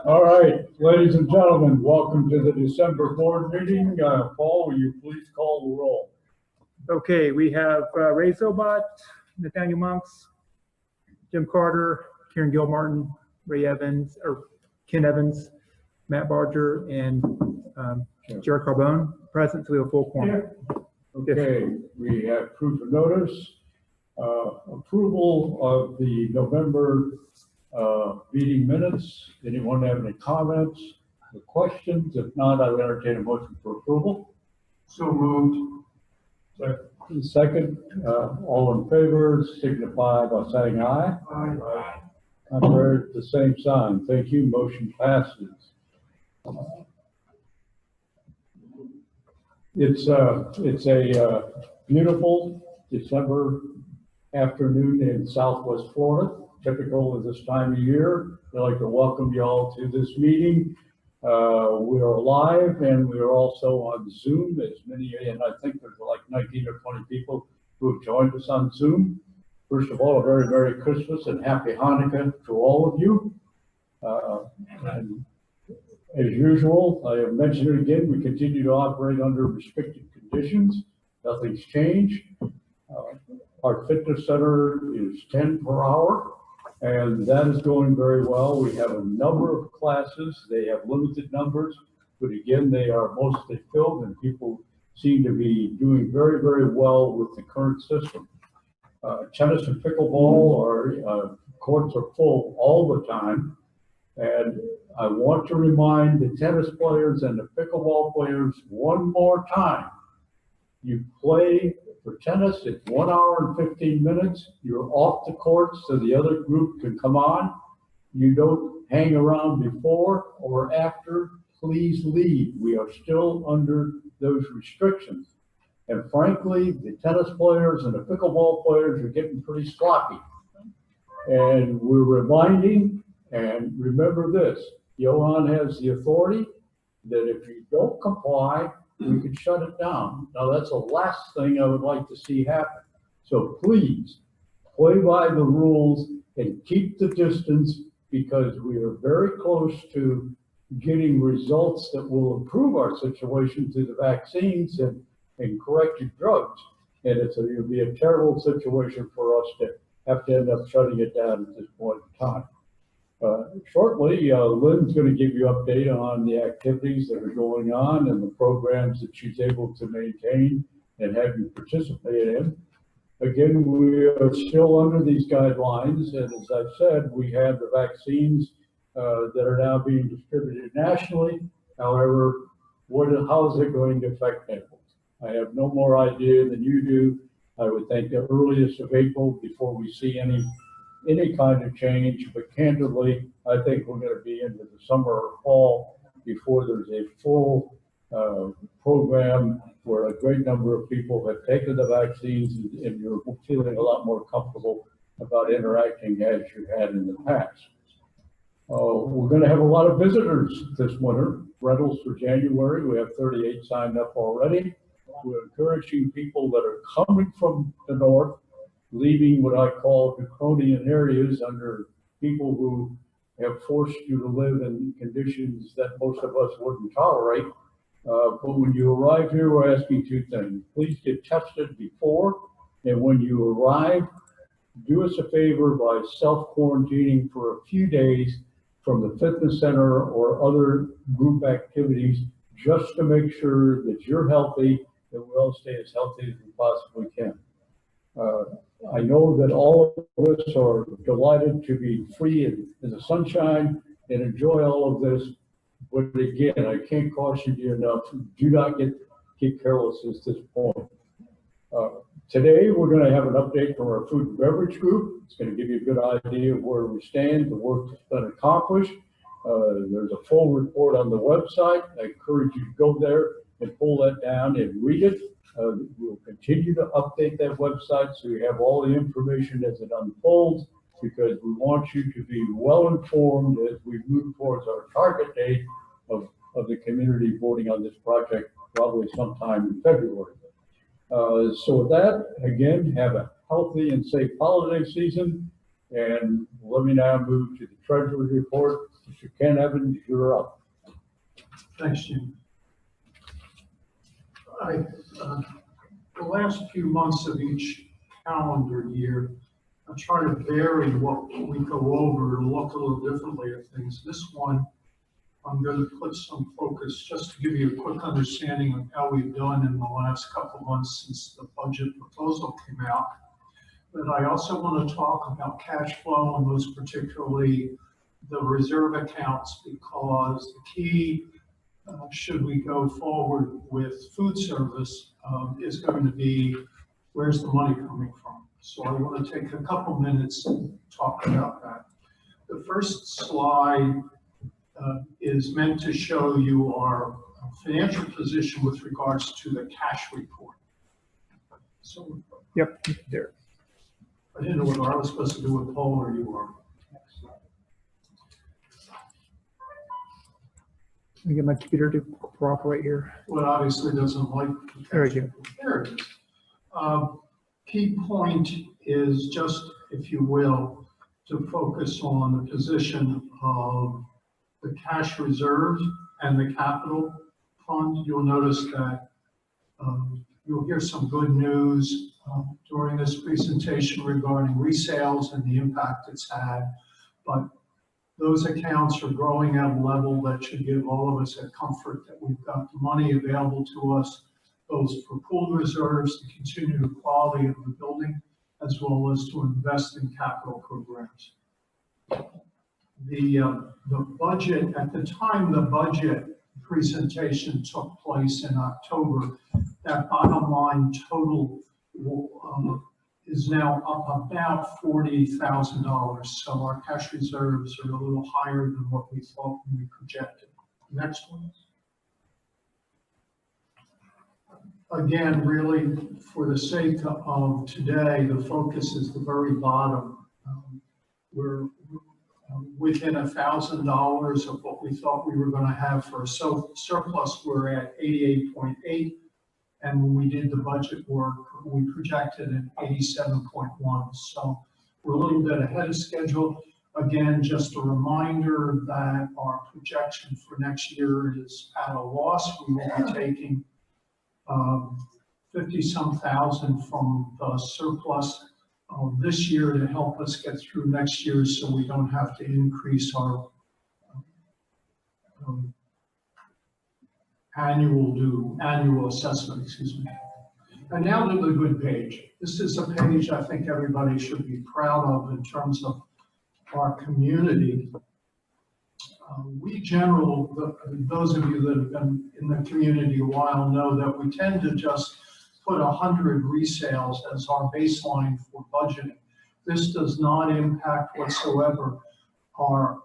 All right, ladies and gentlemen, welcome to the December board meeting. Paul, will you please call the roll? Okay, we have Ray Zobot, Nathaniel Monks, Jim Carter, Karen Gilmartin, Ken Evans, Matt Barger, and Jared Carbone present, so we have a full quorum. Okay, we have proof of notice, approval of the November meeting minutes. Anyone have any comments or questions? If not, I will entertain a motion for approval. So moved. Second, all in favor signify by saying aye. Aye. Contrary, the same sign. Thank you. Motion passes. It's a beautiful December afternoon in Southwest Florida, typical of this time of year. I'd like to welcome you all to this meeting. We are live and we are also on Zoom. As many, and I think there's like 19 or 20 people who have joined us on Zoom. First of all, a very Merry Christmas and Happy Hanukkah to all of you. And as usual, I have mentioned it again, we continue to operate under restricted conditions. Nothing's changed. Our fitness center is 10 per hour, and that is going very well. We have a number of classes. They have limited numbers, but again, they are mostly filled, and people seem to be doing very, very well with the current system. Tennis and pickleball courts are full all the time. And I want to remind the tennis players and the pickleball players one more time. You play for tennis, it's 1 hour and 15 minutes. You're off the court so the other group can come on. You don't hang around before or after. Please leave. We are still under those restrictions. And frankly, the tennis players and the pickleball players are getting pretty sloppy. And we're reminding, and remember this, Johan has the authority that if you don't comply, we can shut it down. Now that's the last thing I would like to see happen. So please play by the rules and keep the distance, because we are very close to getting results that will improve our situation through the vaccines and corrected drugs. And it'll be a terrible situation for us to have to end up shutting it down at this point in time. Shortly, Lynn's going to give you an update on the activities that are going on and the programs that she's able to maintain and have you participate in. Again, we are still under these guidelines, and as I've said, we have the vaccines that are now being distributed nationally. However, how is it going to affect Naples? I have no more idea than you do. I would think the earliest of April before we see any kind of change, but candidly, I think we're going to be into the summer or fall before there's a full program where a great number of people have taken the vaccines and you're feeling a lot more comfortable about interacting as you had in the past. We're going to have a lot of visitors this winter, rentals for January. We have 38 signed up already. We're encouraging people that are coming from the north, leaving what I call draconian areas under people who have forced you to live in conditions that most of us wouldn't tolerate. But when you arrive here, we're asking two things. Please get tested before, and when you arrive, do us a favor by self-quarantining for a few days from the fitness center or other group activities, just to make sure that you're healthy and we all stay as healthy as we possibly can. I know that all of us are delighted to be free in the sunshine and enjoy all of this. But again, I can't caution you enough. Do not get careless at this point. Today, we're going to have an update from our food and beverage group. It's going to give you a good idea of where we stand, the work that's been accomplished. There's a full report on the website. I encourage you to go there and pull that down and read it. We'll continue to update that website so you have all the information as it unfolds, because we want you to be well informed as we move towards our target date of the community voting on this project, probably sometime in February. So with that, again, have a healthy and safe holiday season, And let me now move to the treasurer's report. Mr. Ken Evans, you're up. Thanks, Jim. The last few months of each calendar year, I try to vary what we go over and look a little differently at things. This one, I'm going to put some focus just to give you a quick understanding of how we've done in the last couple of months since the budget proposal came out. But I also want to talk about cash flow and most particularly the reserve accounts, because the key, should we go forward with food service, is going to be where's the money coming from. So I want to take a couple minutes and talk about that. The first slide is meant to show you our financial position with regards to the cash report. So Yep, there. I didn't know whether I was supposed to do a poll or you were. Let me get my computer to cooperate here. Well, it obviously doesn't like. There we go. There it is. Key point is just, if you will, to focus on the position of the cash reserves and the capital fund. You'll notice that you'll hear some good news during this presentation regarding resales and the impact it's had. But those accounts are growing at a level that should give all of us a comfort that we've got the money available to us, both for pooled reserves to continue the quality of the building, as well as to invest in capital programs. The budget, at the time the budget presentation took place in October, that bottom line total is now up about $40,000. So our cash reserves are a little higher than what we thought when we projected. Next one. Again, really, for the sake of today, the focus is the very bottom. We're within $1,000 of what we thought we were going to have for a surplus. We're at 88.8. And when we did the budget work, we projected at 87.1. So we're a little bit ahead of schedule. Again, just a reminder that our projection for next year is at a loss. We will be taking 50-some thousand from the surplus this year to help us get through next year, so we don't have to increase our annual assessment, excuse me. And now to the good page. This is a page I think everybody should be proud of in terms of our community. Those of you that have been in the community a while know that we tend to just put 100 resales as our baseline for budgeting. This does not impact whatsoever our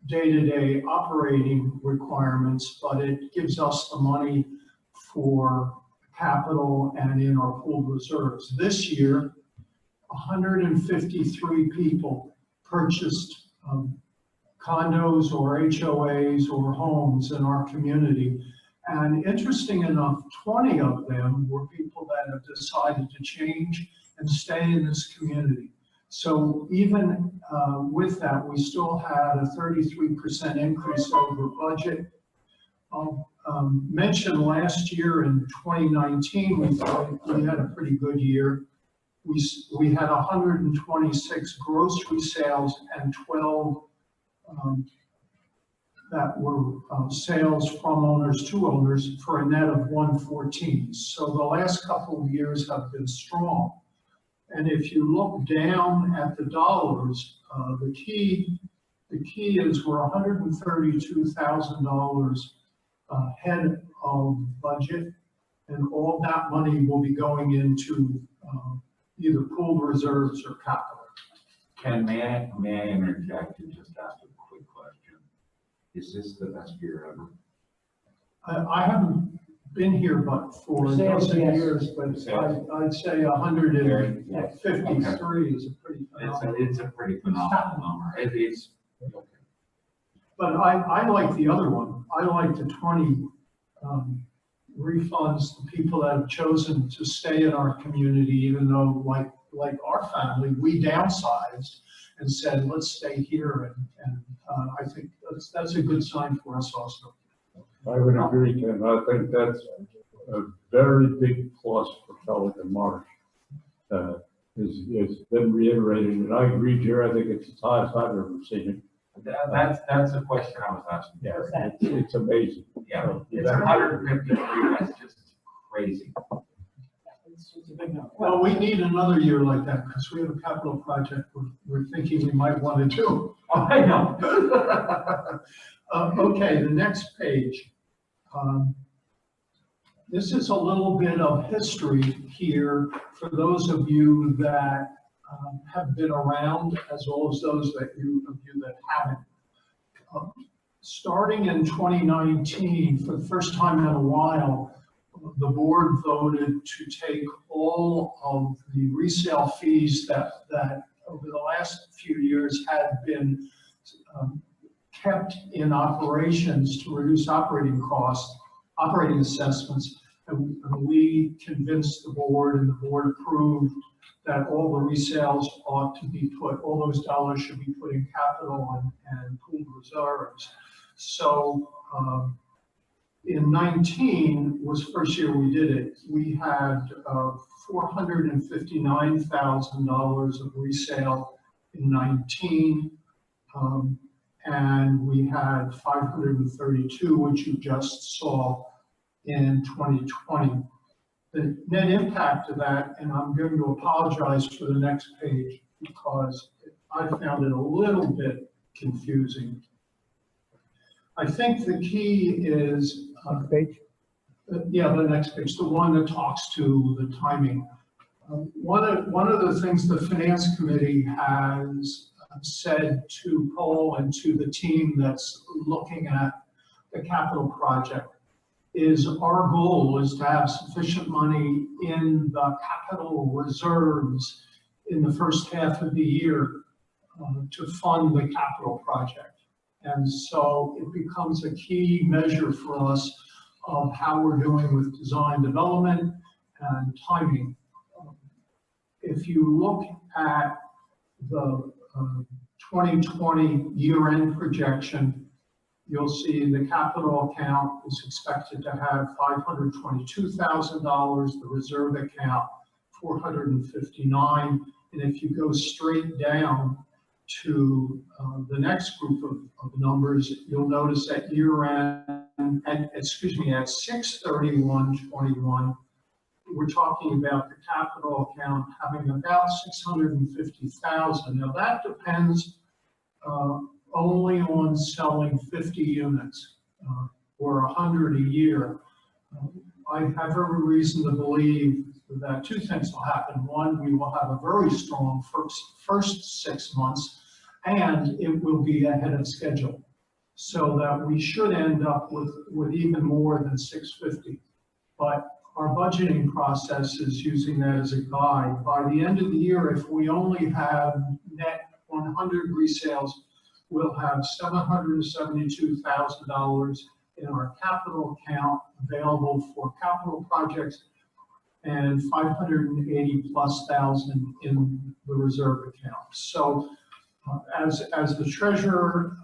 day-to-day operating requirements, but it gives us the money for capital and in our pooled reserves. This year, 153 people purchased condos or HOAs or homes in our community. And interesting enough, 20 of them were people that have decided to change and stay in this community. So even with that, we still had a 33% increase over budget. Mentioned last year in 2019, we had a pretty good year. We had 126 gross resales and 12 that were sales from owners to owners for a net of 114. So the last couple of years have been strong. And if you look down at the dollars, the key is we're $132,000 ahead of budget, and all that money will be going into either pooled reserves or capital. Ken, may I interject and just ask a quick question? Is this the best year ever? I haven't been here but for a dozen years, but I'd say 153 is a pretty phenomenal. It's a pretty phenomenal number. It's okay. But I like the other one. I like the 20 refunds to people that have chosen to stay in our community, even though, like like our family, we downsized and said, let's stay here. And I think that's a good sign for us also. I would agree, Ken. I think that's a very big plus for Pelican Marsh. It's been reiterated, and I agree, Jerry. I think it's the highest I've ever seen it. That's the question I was asking. Yeah, it's amazing. Yeah, it's 153, that's just crazy. It's a big number. Well, we need another year like that because we have a capital project we're thinking we might want to do. Oh, I know. Okay, the next page. This is a little bit of history here for those of you that have been around, as well as those of you that haven't. Starting in 2019, for the first time in a while, the board voted to take all of the resale fees that over the last few years had been kept in operations to reduce operating costs, operating assessments. And we convinced the board, and the board approved that all the resales ought to be put, all those dollars should be put in capital and pooled reserves. So in 19 was the first year we did it. We had $459,000 of resale in 19. And we had 532, which you just saw in 2020. The net impact of that, and I'm going to apologize for the next page because I found it a little bit confusing. I think the key is, Next page. yeah, the next page, the one that talks to the timing. One of the things the Finance Committee has said to Paul and to the team that's looking at the capital project is our goal is to have sufficient money in the capital reserves in the first half of the year to fund the capital project. And so it becomes a key measure for us of how we're doing with design development and timing. If you look at the 2020 year-end projection, you'll see the capital account is expected to have $522,000, the reserve account $459,000. And if you go straight down to the next group of numbers, you'll notice at year-end, at 6/31/21, we're talking about the capital account having about $650,000. Now that depends only on selling 50 units or 100 a year. I have every reason to believe that two things will happen. One, we will have a very strong first 6 months, and it will be ahead of schedule, so that we should end up with even more than 650. But our budgeting process is using that as a guide. By the end of the year, if we only have net 100 resales, we'll have $772,000 in our capital account available for capital projects and 580+ thousand in the reserve account. So as the treasurer,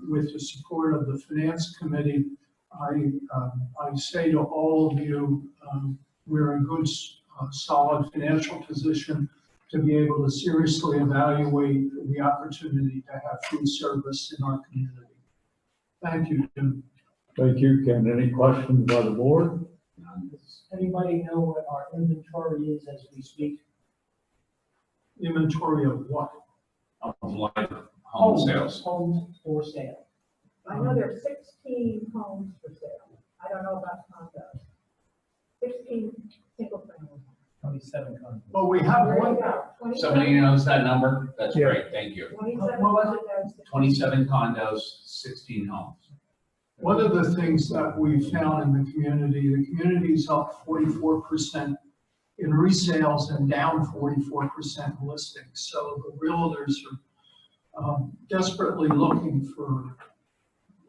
with the support of the Finance Committee, I say to all of you, we're in good, solid financial position to be able to seriously evaluate the opportunity to have food service in our community. Thank you, Jim. Thank you, Ken. Any questions by the board? Does anybody know what our inventory is as we speak? Inventory of what? Of like home sales. Homes for sale. I know there are 16 homes for sale. I don't know about condos. 16 single family. 27 condos. Well, we have There you one. go. Somebody knows that number? That's Yeah. great, thank you. 27 What was it? condos. 27 condos, 16 homes. One of the things that we found in the community's up 44% in resales and down 44% in listings. So the realtors are desperately looking for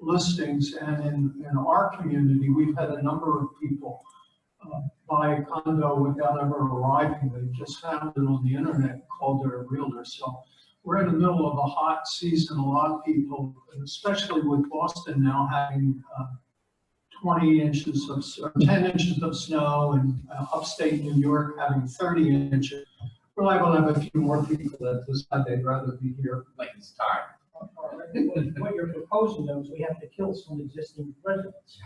listings. And in our community, we've had a number of people buy a condo without ever arriving. They just found it on the internet, called their realtor. So we're in the middle of a hot season. A lot of people, especially with Boston now having 20 inches of, or 10 inches of snow, and upstate New York having 30 inches. We're liable to have a few more people that decide they'd rather be here. Like it's time. What you're proposing though is we have to kill some existing residents.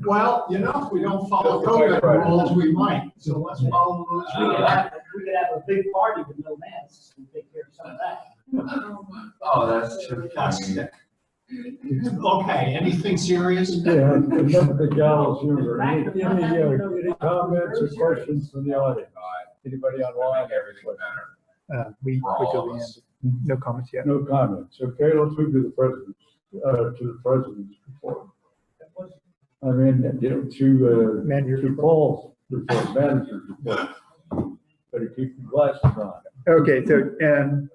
Well, you know, if we don't follow COVID rules, we might. So let's follow those We could rules. have a big party with no masks and take care of some of that. Oh, that's too funny. Okay, anything serious? Yeah, enough of the gallows humor. Any comments or questions from the audience? Anybody online? Everything better. We For put all till of the end. us. No comments yet. No comments. Okay, let's move to the president's report. I mean, to Paul's report, manager's report. Better keep your glasses on. Okay, so, and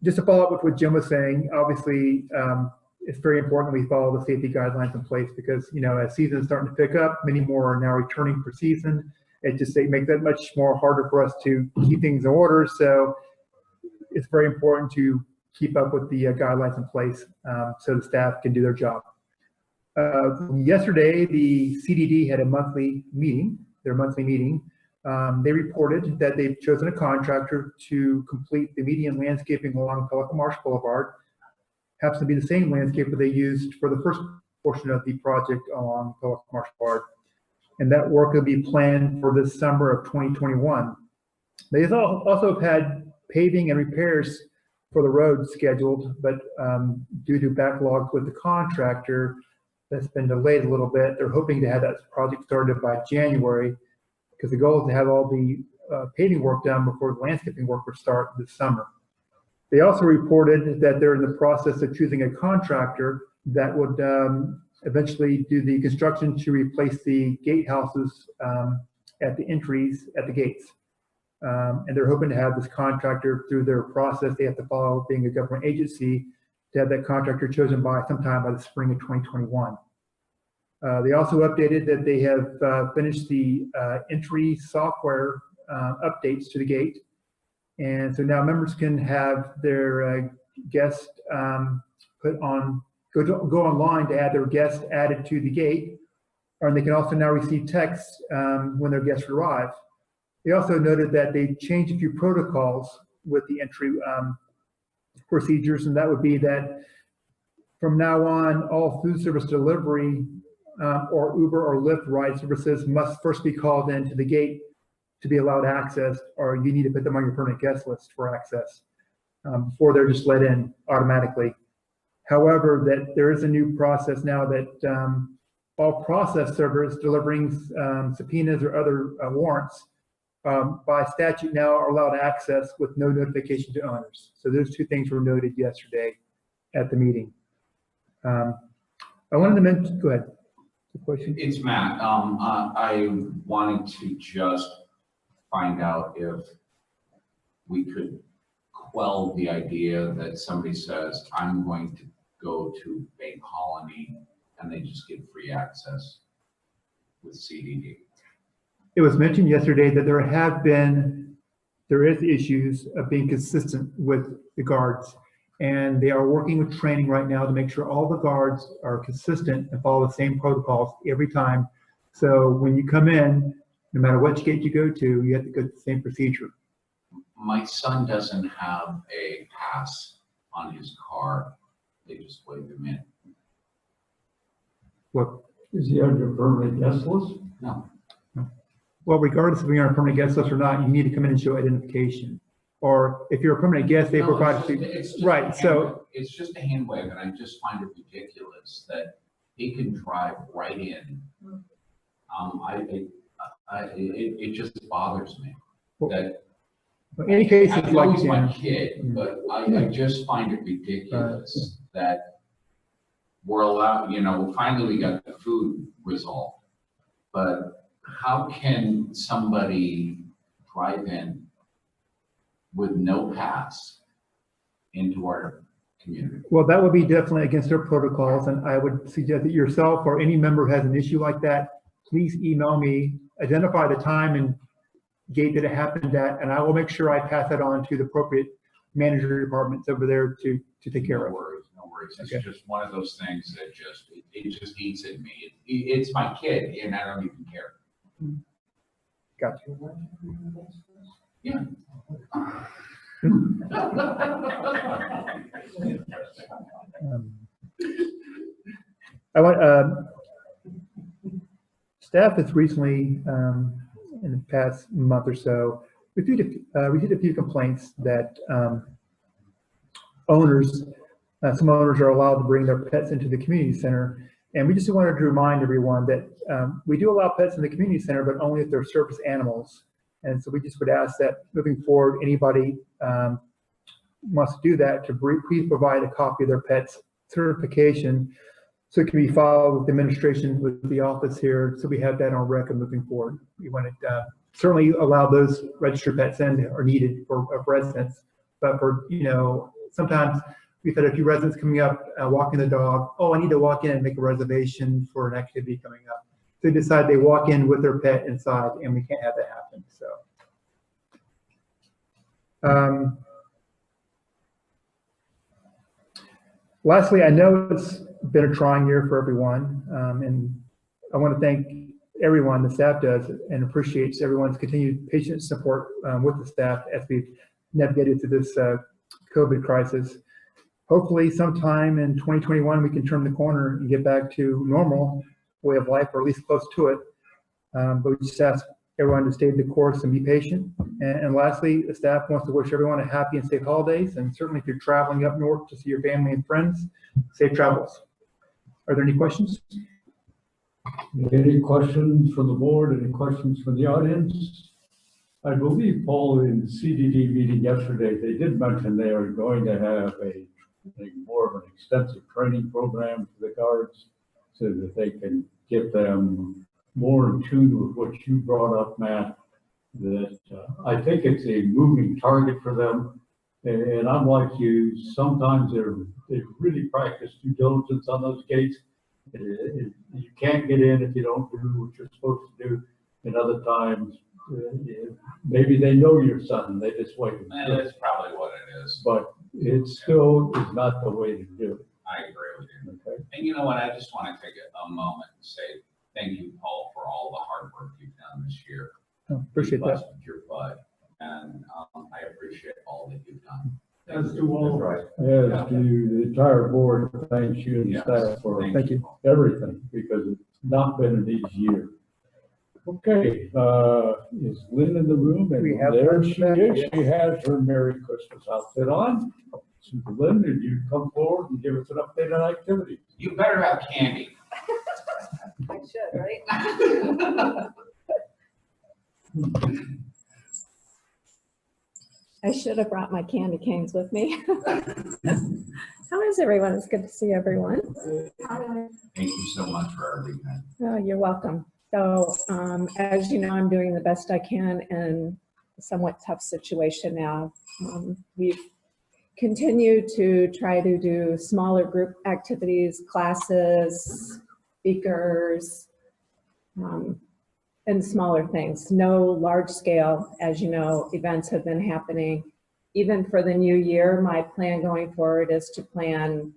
just to follow up with what Jim was saying, obviously, it's very important we follow the safety guidelines in place because, you know, as season is starting to pick up, many more are now returning for season. It just makes that much more harder for us to keep things in order. So it's very important to keep up with the guidelines in place so the staff can do their job. Yesterday, the CDD had a monthly meeting, their monthly meeting. They reported that they've chosen a contractor to complete the median landscaping along Pelican Marsh Boulevard. Happens to be the same landscaper they used for the first portion of the project along Pelican Marsh Boulevard. And that work will be planned for this summer of 2021. They also have had paving and repairs for the road scheduled, but due to backlogs with the contractor, that's been delayed a little bit. They're hoping to have that project started by January, because the goal is to have all the paving work done before the landscaping work would start this summer. They also reported that they're in the process of choosing a contractor that would eventually do the construction to replace the gatehouses at the entries at the gates. And they're hoping to have this contractor through their process they have to follow, being a government agency, to have that contractor chosen by sometime by the spring of 2021. They also updated that they have finished the entry software updates to the gate. And so now members can have their guest go online to add their guest added to the gate, and they can also now receive texts when their guests arrive. They also noted that they changed a few protocols with the entry procedures, and that would be that from now on, all food service delivery or Uber or Lyft ride services must first be called into the gate to be allowed access, or you need to put them on your permanent guest list for access before they're just let in automatically. However, that there is a new process now that all process servers delivering subpoenas or other warrants by statute now are allowed access with no notification to owners. So those two things were noted yesterday at the meeting. I wanted to mention, go ahead. The question? It's Matt. I wanted to just find out if we could quell the idea that somebody says, I'm going to go to Bay Colony and they just get free access with CDD. It was mentioned yesterday that there is issues of being consistent with the guards, and they are working with training right now to make sure all the guards are consistent and follow the same protocols every time. So when you come in, no matter which gate you go to, you have to go to the same procedure. My son doesn't have a pass on his car. They just wave him in. Well, Is he on your permanent guest list? No. regardless of you're on a permanent guest list or not, you need to come in and show identification. Or if you're a permanent guest, they No, provide. it's just Right, so. It's just a hand wave, and I just find it ridiculous that he can drive right in. It just bothers me that. In any case, I it's know like, he's my kid, but I just find it ridiculous that we're allowed, finally we got the food resolved. But how can somebody drive in with no pass into our community. Well, that would be definitely against their protocols, and I would suggest that yourself or any member who has an issue like that, please email me, identify the time and gate that it happened at, and I will make sure I pass that on to the appropriate manager departments over there to take care No of. worries, no worries. It's Okay. just one of those things that it just eats at me. It's my kid and I don't even care. Gotcha. Yeah. I want, staff has recently, in the past month or so, received a few complaints that some owners are allowed to bring their pets into the community center. And we just wanted to remind everyone that we do allow pets in the community center, but only if they're service animals. And so we just would ask that moving forward, anybody wants to do that, to please provide a copy of their pet's certification so it can be filed with the administration, with the office here, so we have that on record moving forward. We want to certainly allow those registered pets in that are needed for residents, but for, sometimes we've had a few residents coming up, walking the dog. Oh, I need to walk in and make a reservation for an activity coming up. So they decide they walk in with their pet inside, and we can't have that happen. So. Lastly, I know it's been a trying year for everyone, and I want to thank everyone, the staff does, and appreciates everyone's continued patient support with the staff as we've navigated through this COVID crisis. Hopefully sometime in 2021, we can turn the corner and get back to normal way of life, or at least close to it. But we just ask everyone to stay the course and be patient. And lastly, the staff wants to wish everyone a happy and safe holidays. And certainly if you're traveling up north to see your family and friends, safe travels. Are there any questions? Any questions from the board? Any questions from the audience? I believe, Paul, in the CDD meeting yesterday, they did mention they are going to have a more of an extensive training program for the guards so that they can get them more in tune with what you brought up, Matt, that I think it's a moving target for them. And I'm like you, sometimes they really practice due diligence on those gates. You can't get in if you don't do what you're supposed to do. And other times, maybe they know your son, they just wait. That's probably what it is. But it still is not the way to do it. I agree with you. Okay. And you know what? I just want to take a moment and say thank you, Paul, for all the hard work you've done this year. Appreciate You that. busted your butt, and I appreciate all that you've done. As do all of us. As to the entire board, thanks you and Yes. staff for Thank you. everything, because it's not been an easy year. Okay, is Lynn in the room? And We have there her she back, is. yes. She has her Merry Christmas outfit on. So Lynn, did you come forward and give us an update on activity? You better have candy. I should, right? I should have brought my candy canes with me. How is everyone? It's good to see everyone. Thank you so much for everything. Oh, you're welcome. So as you know, I'm doing the best I can in a somewhat tough situation now. We've continued to try to do smaller group activities, classes, speakers, and smaller things. No large scale, as you know, events have been happening. Even for the new year, my plan going forward is to plan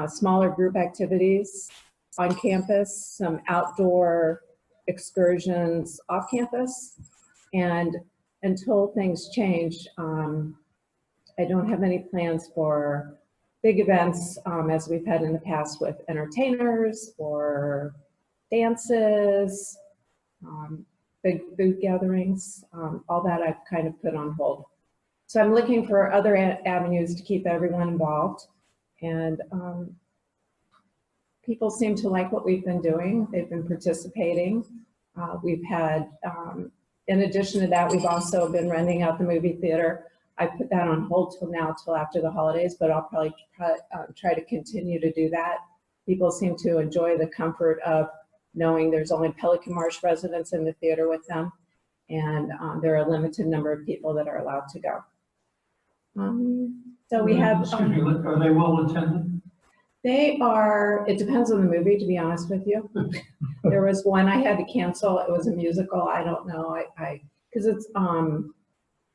smaller group activities on campus, some outdoor excursions off campus. And until things change, I don't have any plans for big events as we've had in the past with entertainers or dances, big food gatherings, all that I've kind of put on hold. So I'm looking for other avenues to keep everyone involved. And people seem to like what we've been doing. They've been participating. We've had, in addition to that, we've also been renting out the movie theater. I put that on hold till now, till after the holidays, but I'll probably try to continue to do that. People seem to enjoy the comfort of knowing there's only Pelican Marsh residents in the theater with them, and there are a limited number of people that are allowed to go. So we have, Excuse me, are they well attended? they are, it depends on the movie, to be honest with you. There was one I had to cancel. It was a musical. I don't know. Because it's,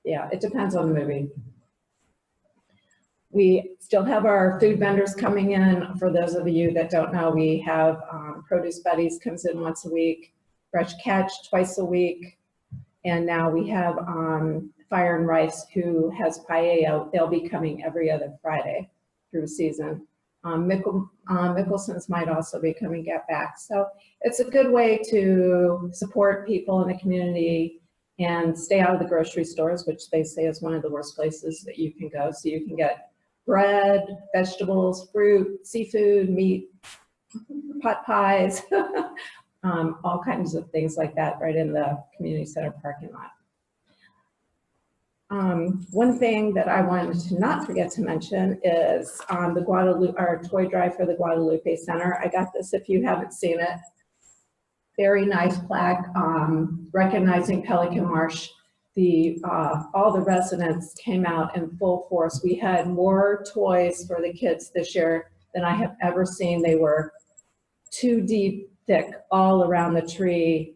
yeah, it depends on the movie. We still have our food vendors coming in. For those of you that don't know, we have Produce Buddies comes in once a week, Fresh Catch twice a week. And now we have Fire and Rice, who has paella. They'll be coming every other Friday through season. Mickelson's might also be coming back. So it's a good way to support people in the community and stay out of the grocery stores, which they say is one of the worst places that you can go. So you can get bread, vegetables, fruit, seafood, meat, pot pies, all kinds of things like that right in the community center parking lot. One thing that I wanted to not forget to mention is the Guadalupe, our toy drive for the Guadalupe Center. I got this if you haven't seen it. Very nice plaque recognizing Pelican Marsh. All the residents came out in full force. We had more toys for the kids this year than I have ever seen. They were 2 deep thick all around the tree.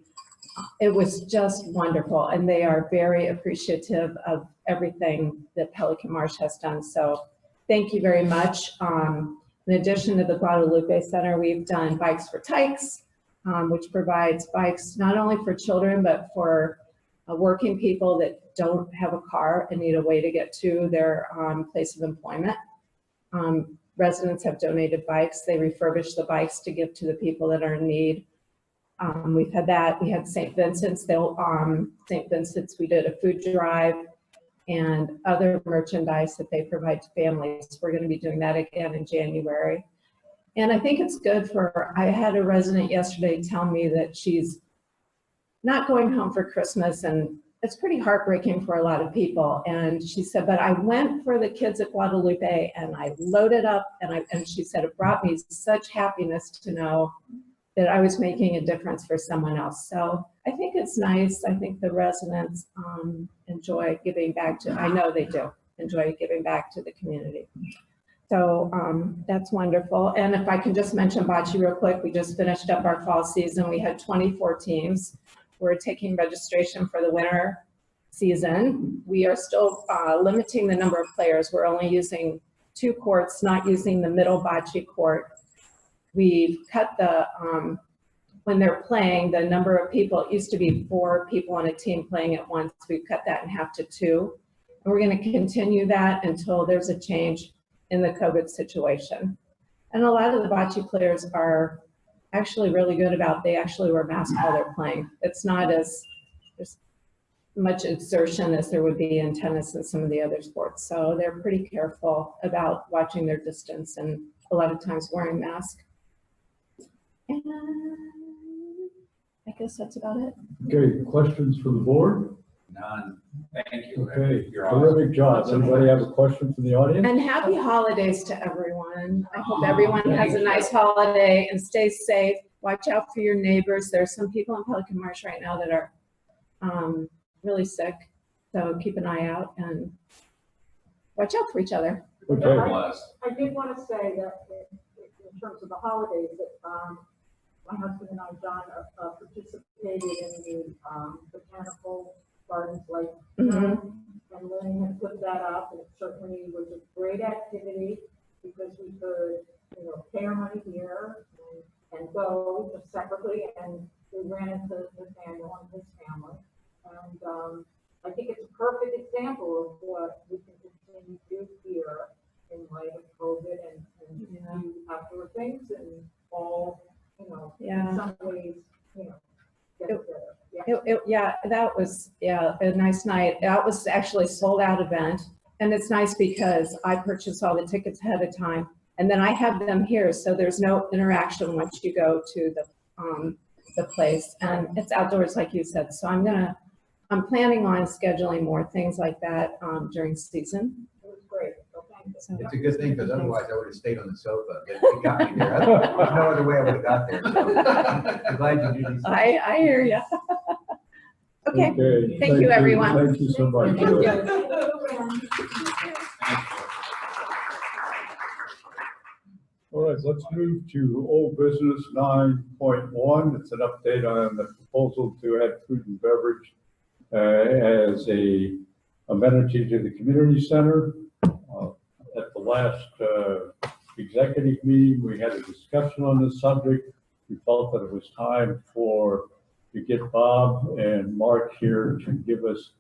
It was just wonderful, and they are very appreciative of everything that Pelican Marsh has done. So thank you very much. In addition to the Guadalupe Center, we've done Bikes for Tykes, which provides bikes not only for children, but for working people that don't have a car and need a way to get to their place of employment. Residents have donated bikes. They refurbish the bikes to give to the people that are in need. We've had that. We had St. Vincent's. St. Vincent's, we did a food drive and other merchandise that they provide to families. We're going to be doing that again in January. And I think it's good for, I had a resident yesterday tell me that she's not going home for Christmas, and it's pretty heartbreaking for a lot of people. And she said, but I went for the kids at Guadalupe and I loaded up, and she said, it brought me such happiness to know that I was making a difference for someone else. So I think it's nice. I think the residents enjoy giving back to, I know they do, enjoy giving back to the community. So that's wonderful. And if I can just mention bocce real quick, we just finished up our fall season. We had 24 teams. We're taking registration for the winter season. We are still limiting the number of players. We're only using 2 courts, not using the middle bocce court. We've cut the, when they're playing, the number of people, it used to be 4 people on a team playing at once. We've cut that in half to 2. And we're going to continue that until there's a change in the COVID situation. And a lot of the bocce players are actually really good about, they actually wear masks while they're playing. It's not as, there's much exertion as there would be in tennis and some of the other sports. So they're pretty careful about watching their distance and a lot of times wearing masks. And I guess that's about it. Okay, questions for the board? None. Thank you. Okay, You're awesome. terrific job. Anybody have a question from the audience? And happy holidays to everyone. I hope everyone has a nice holiday and stay safe. Watch out for your neighbors. There's some people in Pelican Marsh right now that are really sick. So keep an eye out and watch out for each other. Okay, I did want to say that in terms of the holidays, that my husband and I, John, participated in the botanical gardens like and Lynn had put that up, and it certainly was a great activity because we could, pay our money here and go just separately, and we ran into Nathaniel and his family. And I think it's a perfect example of what we can continue to do here in light of COVID and do outdoor things and all, in some ways, get together. Yeah, that was a nice night. That was actually a sold out event. And it's nice because I purchased all the tickets ahead of time and then I have them here. So there's no interaction once you go to the place, and it's outdoors like you said. So I'm planning on scheduling more things like that during season. It was great. So thank you. So, It's a good thing, because otherwise I would have stayed on the sofa, but you got me there. There's no other way I would have got there. So I'm glad you do these. I hear you. Okay. Thank you, everyone. Thank you so much. Thank you. All right, let's move to old business 9.1. It's an update on the proposal to add food and beverage as a amenity to the community center. At the last executive meeting, we had a discussion on this subject. We felt that it was time to get Bob and Mark here to give us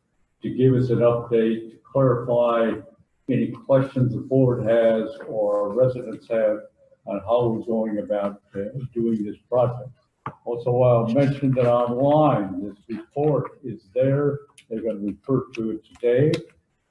an update, to clarify any questions the board has or residents have on how we're going about doing this project. Also, I'll mention that online, this report is there. They're going to refer to it today.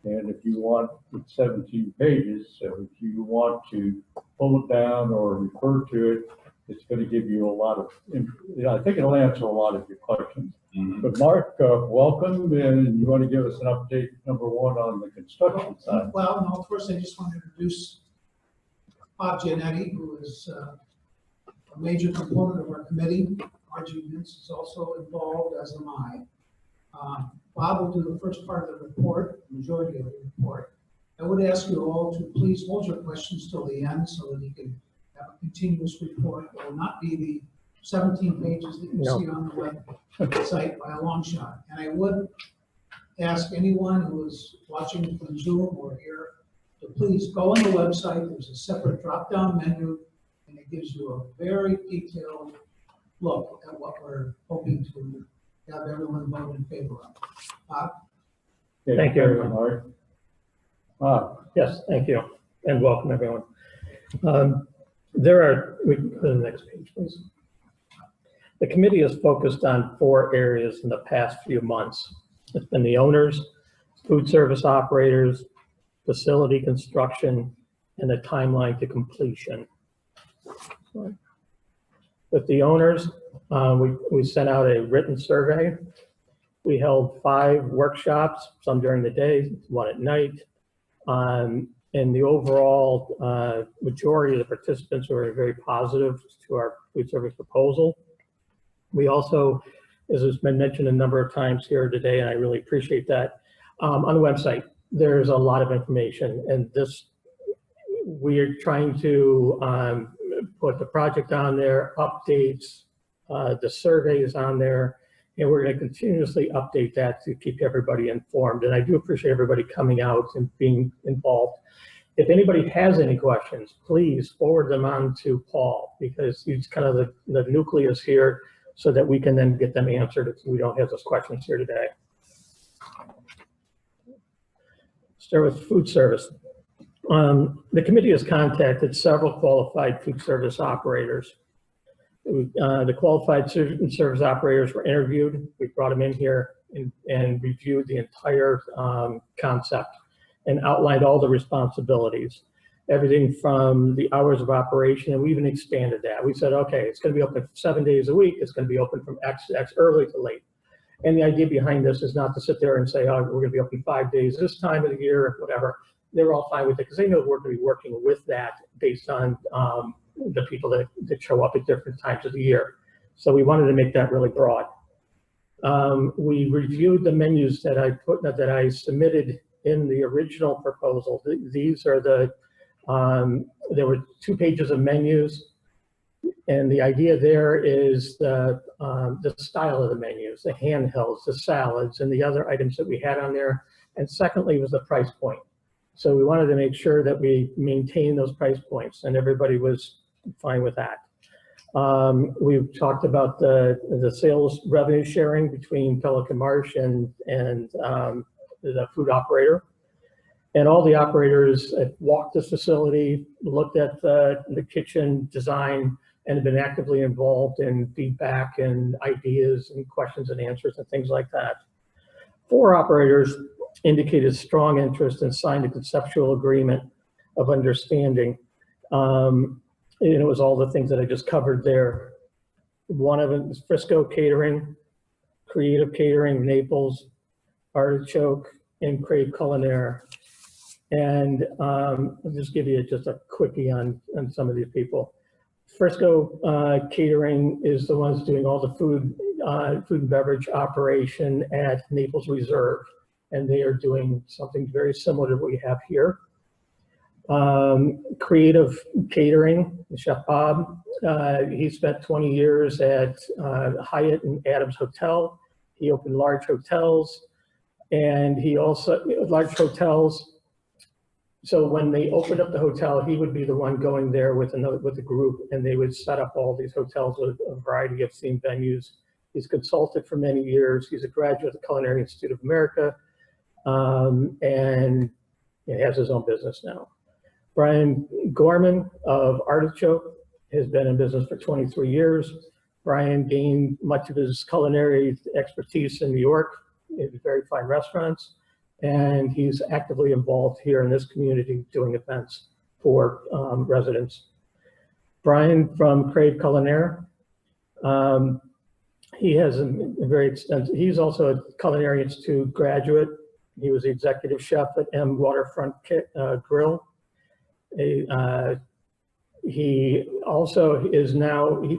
And if you want, it's 17 pages. So if you want to pull it down or refer to it, it's going to give you a lot of, I think it'll answer a lot of your questions. Mhm. But Mark, welcome, and you want to give us an update, number one, on the construction side. Well, no, first I just want to introduce Bob Giannetti, who is a major component of our committee. R.G. Mintz is also involved, as am I. Bob will do the first part of the report, the majority of the report. I would ask you all to please hold your questions till the end so that he can have a continuous report. It will not be the 17 pages that you see on the website by a long shot. And I would ask anyone who is watching from Zoom or here to please go on the website. There's a separate drop-down menu, and it gives you a very detailed look at what we're hoping to have everyone vote in favor of. Okay, Thank you, everyone. Mark. Bob. Yes, thank you, and welcome, everyone. We can go to the next page, please. The committee has focused on 4 areas in the past few months. It's been the owners, food service operators, facility construction, and the timeline to completion. With the owners, we sent out a written survey. We held 5 workshops, some during the day, one at night. And the overall majority of the participants were very positive to our food service proposal. We also, as has been mentioned a number of times here today, and I really appreciate that, on the website, there's a lot of information, and we are trying to put the project on there, updates, the surveys on there, and we're going to continuously update that to keep everybody informed. And I do appreciate everybody coming out and being involved. If anybody has any questions, please forward them on to Paul, because he's kind of the nucleus here, so that we can then get them answered if we don't have those questions here today. Start with food service. The committee has contacted several qualified food service operators. The qualified service operators were interviewed. We brought them in here and reviewed the entire concept and outlined all the responsibilities. Everything from the hours of operation, and we even expanded that. We said, okay, it's going to be open 7 days a week. It's going to be open from X to X, early to late. And the idea behind this is not to sit there and say, oh, we're going to be open 5 days this time of the year, whatever. They're all fine with it because they know we're going to be working with that based on the people that show up at different times of the year. So we wanted to make that really broad. We reviewed the menus that I submitted in the original proposal. These are there were 2 pages of menus, and the idea there is the style of the menus, the handhelds, the salads, and the other items that we had on there. And secondly was the price point. So we wanted to make sure that we maintain those price points, and everybody was fine with that. We've talked about the sales revenue sharing between Pelican Marsh and the food operator. And all the operators have walked this facility, looked at the kitchen design, and have been actively involved in feedback and ideas and questions and answers and things like that. 4 operators indicated strong interest and signed a conceptual agreement of understanding. And it was all the things that I just covered there. One of them is Frisco Catering, Creative Catering, Naples, Artichoke, and Crave Culinaire. And I'll just give you just a quickie on some of these people. Frisco Catering is the ones doing all the food and beverage operation at Naples Reserve, and they are doing something very similar to what we have here. Creative catering, Chef Bob. He spent 20 years at Hyatt and Adams Hotel. He opened large hotels, and he also, large hotels. So when they opened up the hotel, he would be the one going there with a group, and they would set up all these hotels with a variety of themed venues. He's consulted for many years. He's a graduate of the Culinary Institute of America, and he has his own business now. Brian Gorman of Artichoke has been in business for 23 years. Brian gained much of his culinary expertise in New York in very fine restaurants, and he's actively involved here in this community doing events for residents. Brian from Crave Culinaire, he has a very extensive, he's also a Culinary Institute graduate. He was the executive chef at M Waterfront Grill. He also is now, he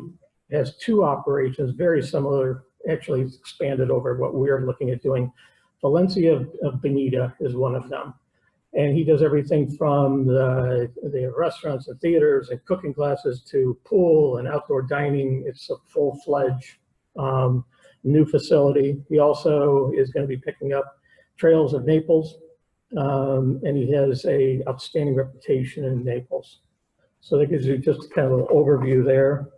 has two operations, very similar, actually expanded over what we're looking at doing. Valencia Benita is one of them. And he does everything from the restaurants and theaters and cooking classes to pool and outdoor dining. It's a full-fledged new facility. He also is going to be picking up Trails of Naples, and he has an outstanding reputation in Naples. So that gives you just kind of an overview there.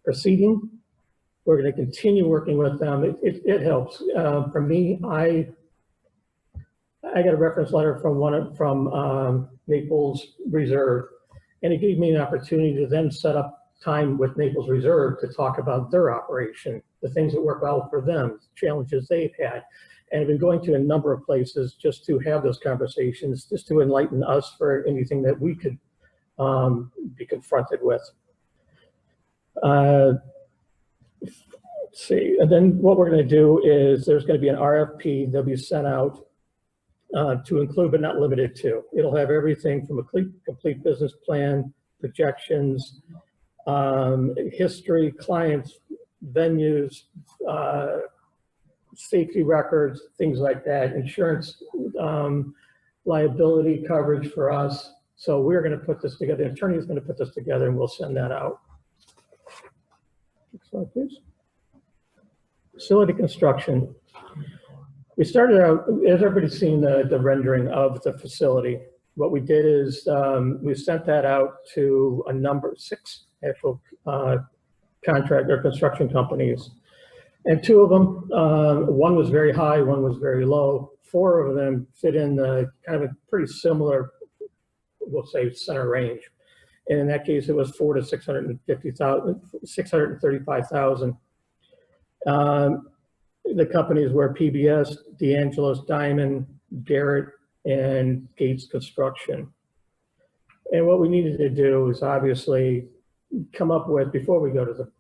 Proceeding, we're going to continue working with them. It helps. For me, I got a reference letter from Naples Reserve, and it gave me an opportunity to then set up time with Naples Reserve to talk about their operation, the things that work well for them, challenges they've had. And I've been going to a number of places just to have those conversations, just to enlighten us for anything that we could be confronted with. Let's see, and then what we're going to do is there's going to be an RFP that'll be sent out to include but not limited to. It'll have everything from a complete business plan, projections, history, clients, venues, safety records, things like that, insurance, liability coverage for us. So we're going to put this together. The attorney is going to put this together, and we'll send that out. Next slide, please. Facility construction. We started out, as everybody's seen the rendering of the facility. What we did is we sent that out to a number, 6 actual contract or construction companies. And 2 of them, one was very high, one was very low. 4 of them fit in the kind of a pretty similar, we'll say, center range. And in that case, it was $400,000 to $635,000. The companies were PBS, D'Angelo's Diamond, Garrett, and Gates Construction. And what we needed to do is obviously come up with, before we go to the,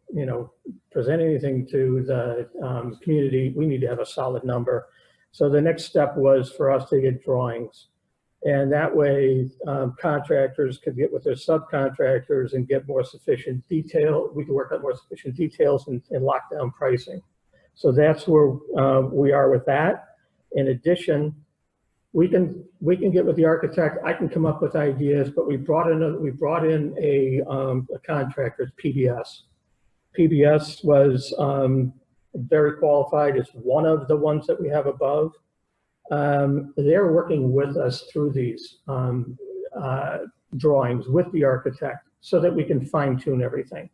present anything to the community, we need to have a solid number. So the next step was for us to get drawings. And that way contractors could get with their subcontractors and get more sufficient detail. We can work out more sufficient details and lock down pricing. So that's where we are with that. In addition, we can get with the architect. I can come up with ideas, but we brought in a contractor, PBS. PBS was very qualified. It's one of the ones that we have above. They're working with us through these drawings with the architect so that we can fine tune everything.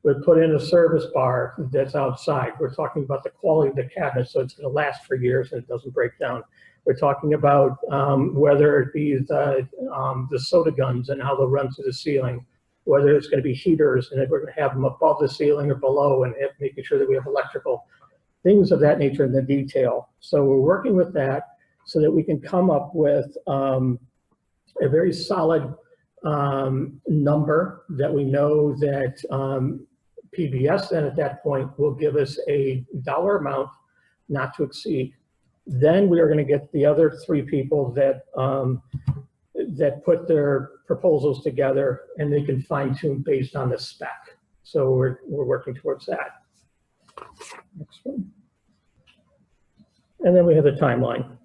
We put in a service bar that's outside. We're talking about the quality of the cabinet, so it's going to last for years and it doesn't break down. We're talking about whether it be the soda guns and how they'll run through the ceiling, whether it's going to be heaters and if we're going to have them above the ceiling or below, and making sure that we have electrical, things of that nature in the detail. So we're working with that so that we can come up with a very solid number that we know that PBS then at that point will give us a dollar amount not to exceed. Then we are going to get the other 3 people that that put their proposals together, and they can fine tune based on the spec. So we're working towards that. Next one. And then we have the timeline.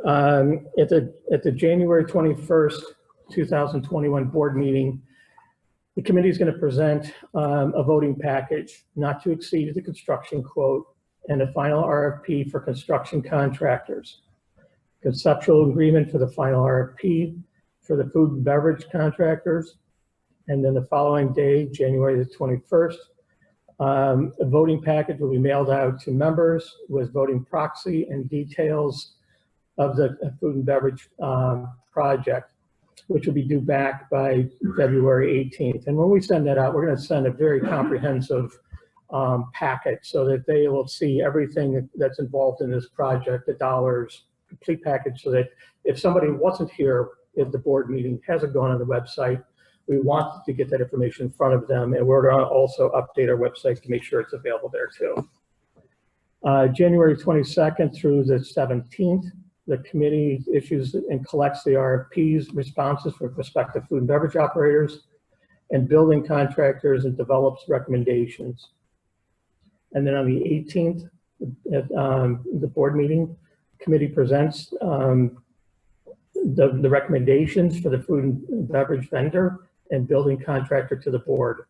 At the January 21st 2021 board meeting, the committee is going to present a voting package not to exceed the construction quote and a final RFP for construction contractors. Conceptual agreement for the final RFP for the food and beverage contractors. And then the following day, January the 21st, a voting package will be mailed out to members with voting proxy and details of the food and beverage project, which will be due back by February 18th. And when we send that out, we're going to send a very comprehensive packet so that they will see everything that's involved in this project, the dollars, complete package, so that if somebody wasn't here at the board meeting, hasn't gone on the website, we want to get that information in front of them, and we're going to also update our website to make sure it's available there too. January 22nd through the 17th, the committee issues and collects the RFPs responses for prospective food and beverage operators and building contractors and develops recommendations. And then on the 18th, at the board meeting, committee presents the recommendations for the food and beverage vendor and building contractor to the board.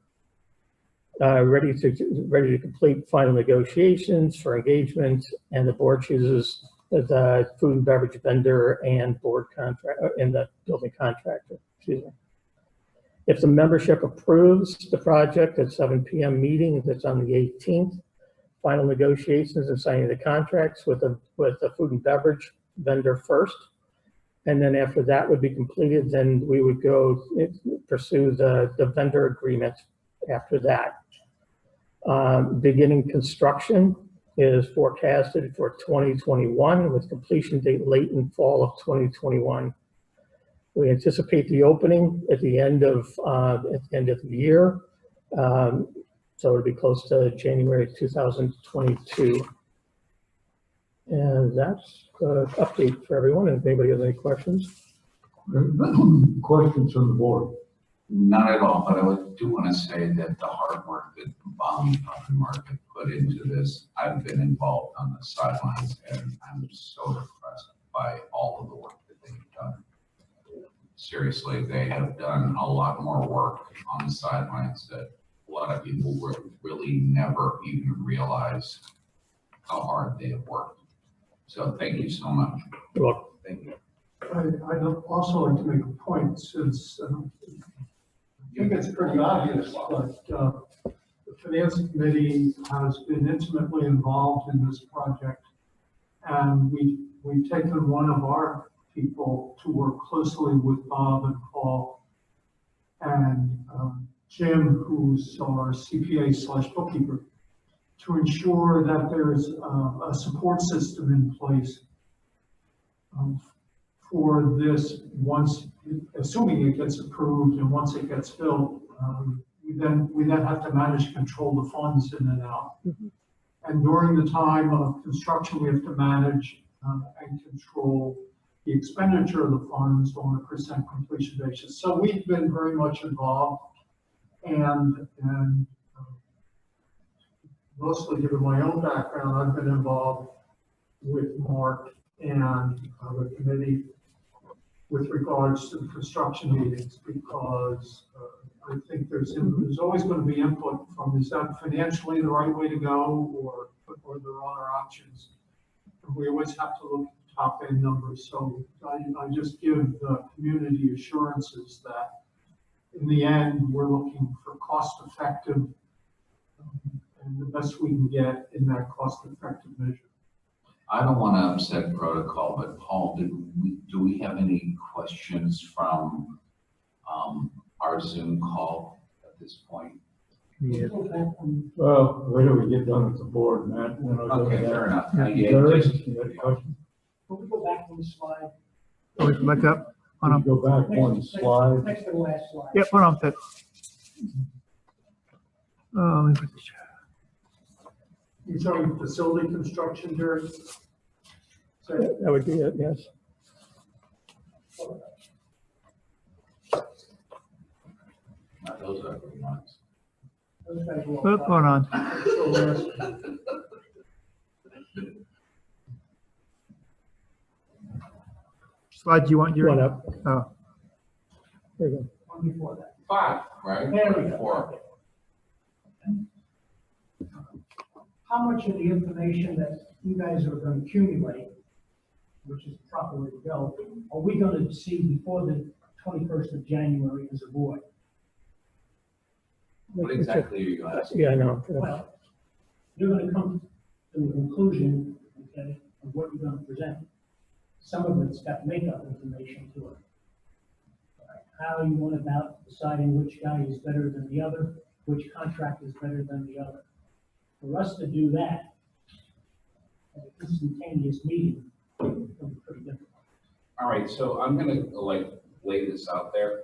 Ready to complete final negotiations for engagement, and the board chooses the food and beverage vendor and board contract and the building contractor. Excuse me. If the membership approves the project at 7 p.m. meeting, that's on the 18th, final negotiations and signing the contracts with the food and beverage vendor first. And then after that would be completed, then we would go pursue the vendor agreement after that. Beginning construction is forecasted for 2021 with completion date late in fall of 2021. We anticipate the opening at the end of the year. So it'll be close to January 2022. And that's the update for everyone. If anybody has any questions. Questions from the board? Not at all, but I do want to say that the hard work that Bob and Mark have put into this, I've been involved on the sidelines, and I'm so impressed by all of the work that they've done. Seriously, they have done a lot more work on the sidelines that a lot of people would really never even realize how hard they have worked. So thank you so much. You're welcome. Thank you. I'd also like to make a point, since I think it's pretty obvious, but the finance committee has been intimately involved in this project. And we've taken one of our people to work closely with Bob and Paul and Jim, who's our CPA/bookkeeper, to ensure that there's a support system in place for this once, assuming it gets approved and once it gets built, we then have to manage, control the funds in and out. Mm-hmm. And during the time of construction, we have to manage and control the expenditure of the funds on a % completion basis. So we've been very much involved, and mostly given my own background, I've been involved with Mark and the committee with regards to the construction meetings, because I think there's always going to be input from, is that financially the right way to go, or there are other options? And we always have to look at top end numbers. So I just give the community assurances that in the end, we're looking for cost effective and the best we can get in that cost effective measure. I don't want to upset protocol, but Paul, do we have any questions from our Zoom call at this point? Yeah. Well, wait till we get done with the board, Matt. Okay, fair enough. You had a question? Can we go back one slide? Oh, we can back up. Hold on. Go back one slide. Next to the last slide. Yep, hold on. Let me put this. You're talking facility construction, Jerry? So, That would be it, yes. Not those ugly ones. those guys will- Hold on. Slide you want, One your? up. Oh, There you one before that. 5, right? There we go. 4. How much of the information that you guys are going to accumulate, which is the proper way to go, are we going to see before the 21st of January as a board? What exactly are you asking? Yeah, I know. Well, you're going to come to a conclusion, okay, of what you're going to present. Some of it's got makeup information to it. How you went about deciding which guy is better than the other, which contract is better than the other. For us to do that, at an instantaneous meeting, will be pretty difficult. All right, so I'm gonna like lay this out there.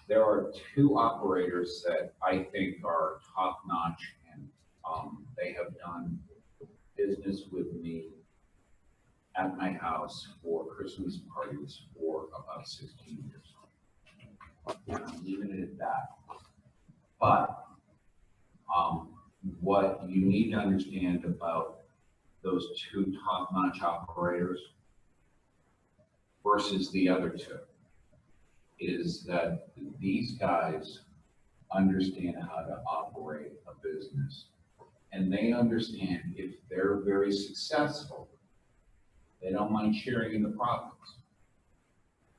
There are 2 operators that I think are top notch, and they have done business with me at my house for Christmas parties for about 16 years. And I'm leaving it at that. But what you need to understand about those 2 top-notch operators versus the other 2 is that these guys understand how to operate a business. And they understand if they're very successful, they don't mind sharing in the profits.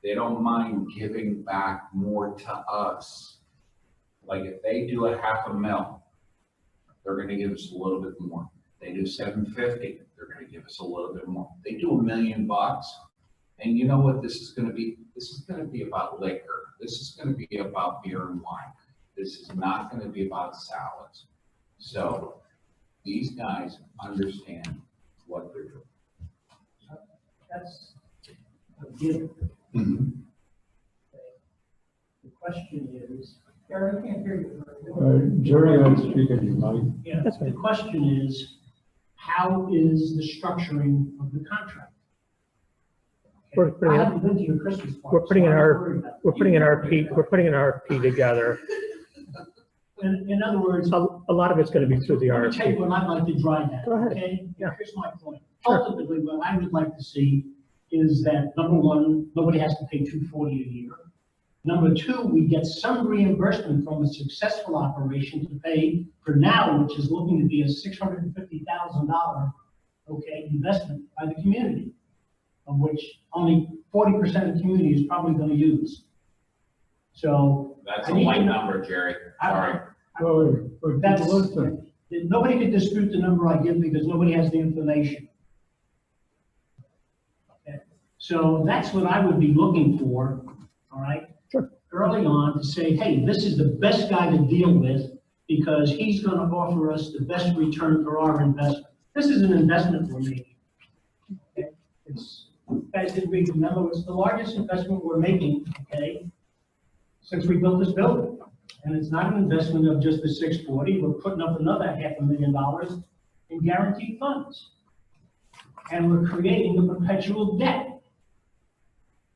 They don't mind giving back more to us. Like if they do a $500,000, they're gonna give us a little bit more. They do 750, they're gonna give us a little bit more. They do $1 million, and you know what this is gonna be? This is gonna be about liquor. This is gonna be about beer and wine. This is not gonna be about salads. So these guys understand what they're doing. That's a given. Mm-hmm. The question is, Gary, I can't hear you very well. Jerry, I'm speaking, you might. Yeah, That's the fine. question is, how is the structuring of the contract? We're putting I it- haven't been to your Christmas party. We're putting so an I'm not R, worried about it. we're putting an RP together. In other words, A lot of it's gonna be through the let me tell you RFP. what I'd like to drive at, Go ahead. okay? Yeah. Here's my point. Sure. Ultimately, what I would like to see is that, number one, nobody has to pay $240 a year. Number two, we get some reimbursement from a successful operation to pay for now, which is looking to be a $650,000, okay, investment by the community, of which only 40% of the community is probably gonna use. So. That's I a need light to know- number, Jerry. Sorry. But That's, listen, nobody can dispute the number I give because nobody has the information. Okay, so that's what I would be looking for, all right? Sure. Early on to say, hey, this is the best guy to deal with because he's gonna offer us the best return for our investment. This is an investment we're making. Okay? It's, you guys didn't read the memo, it's the largest investment we're making, okay, since we built this building. And it's not an investment of just the 640, we're putting up another $500,000 in guaranteed funds. And we're creating a perpetual debt.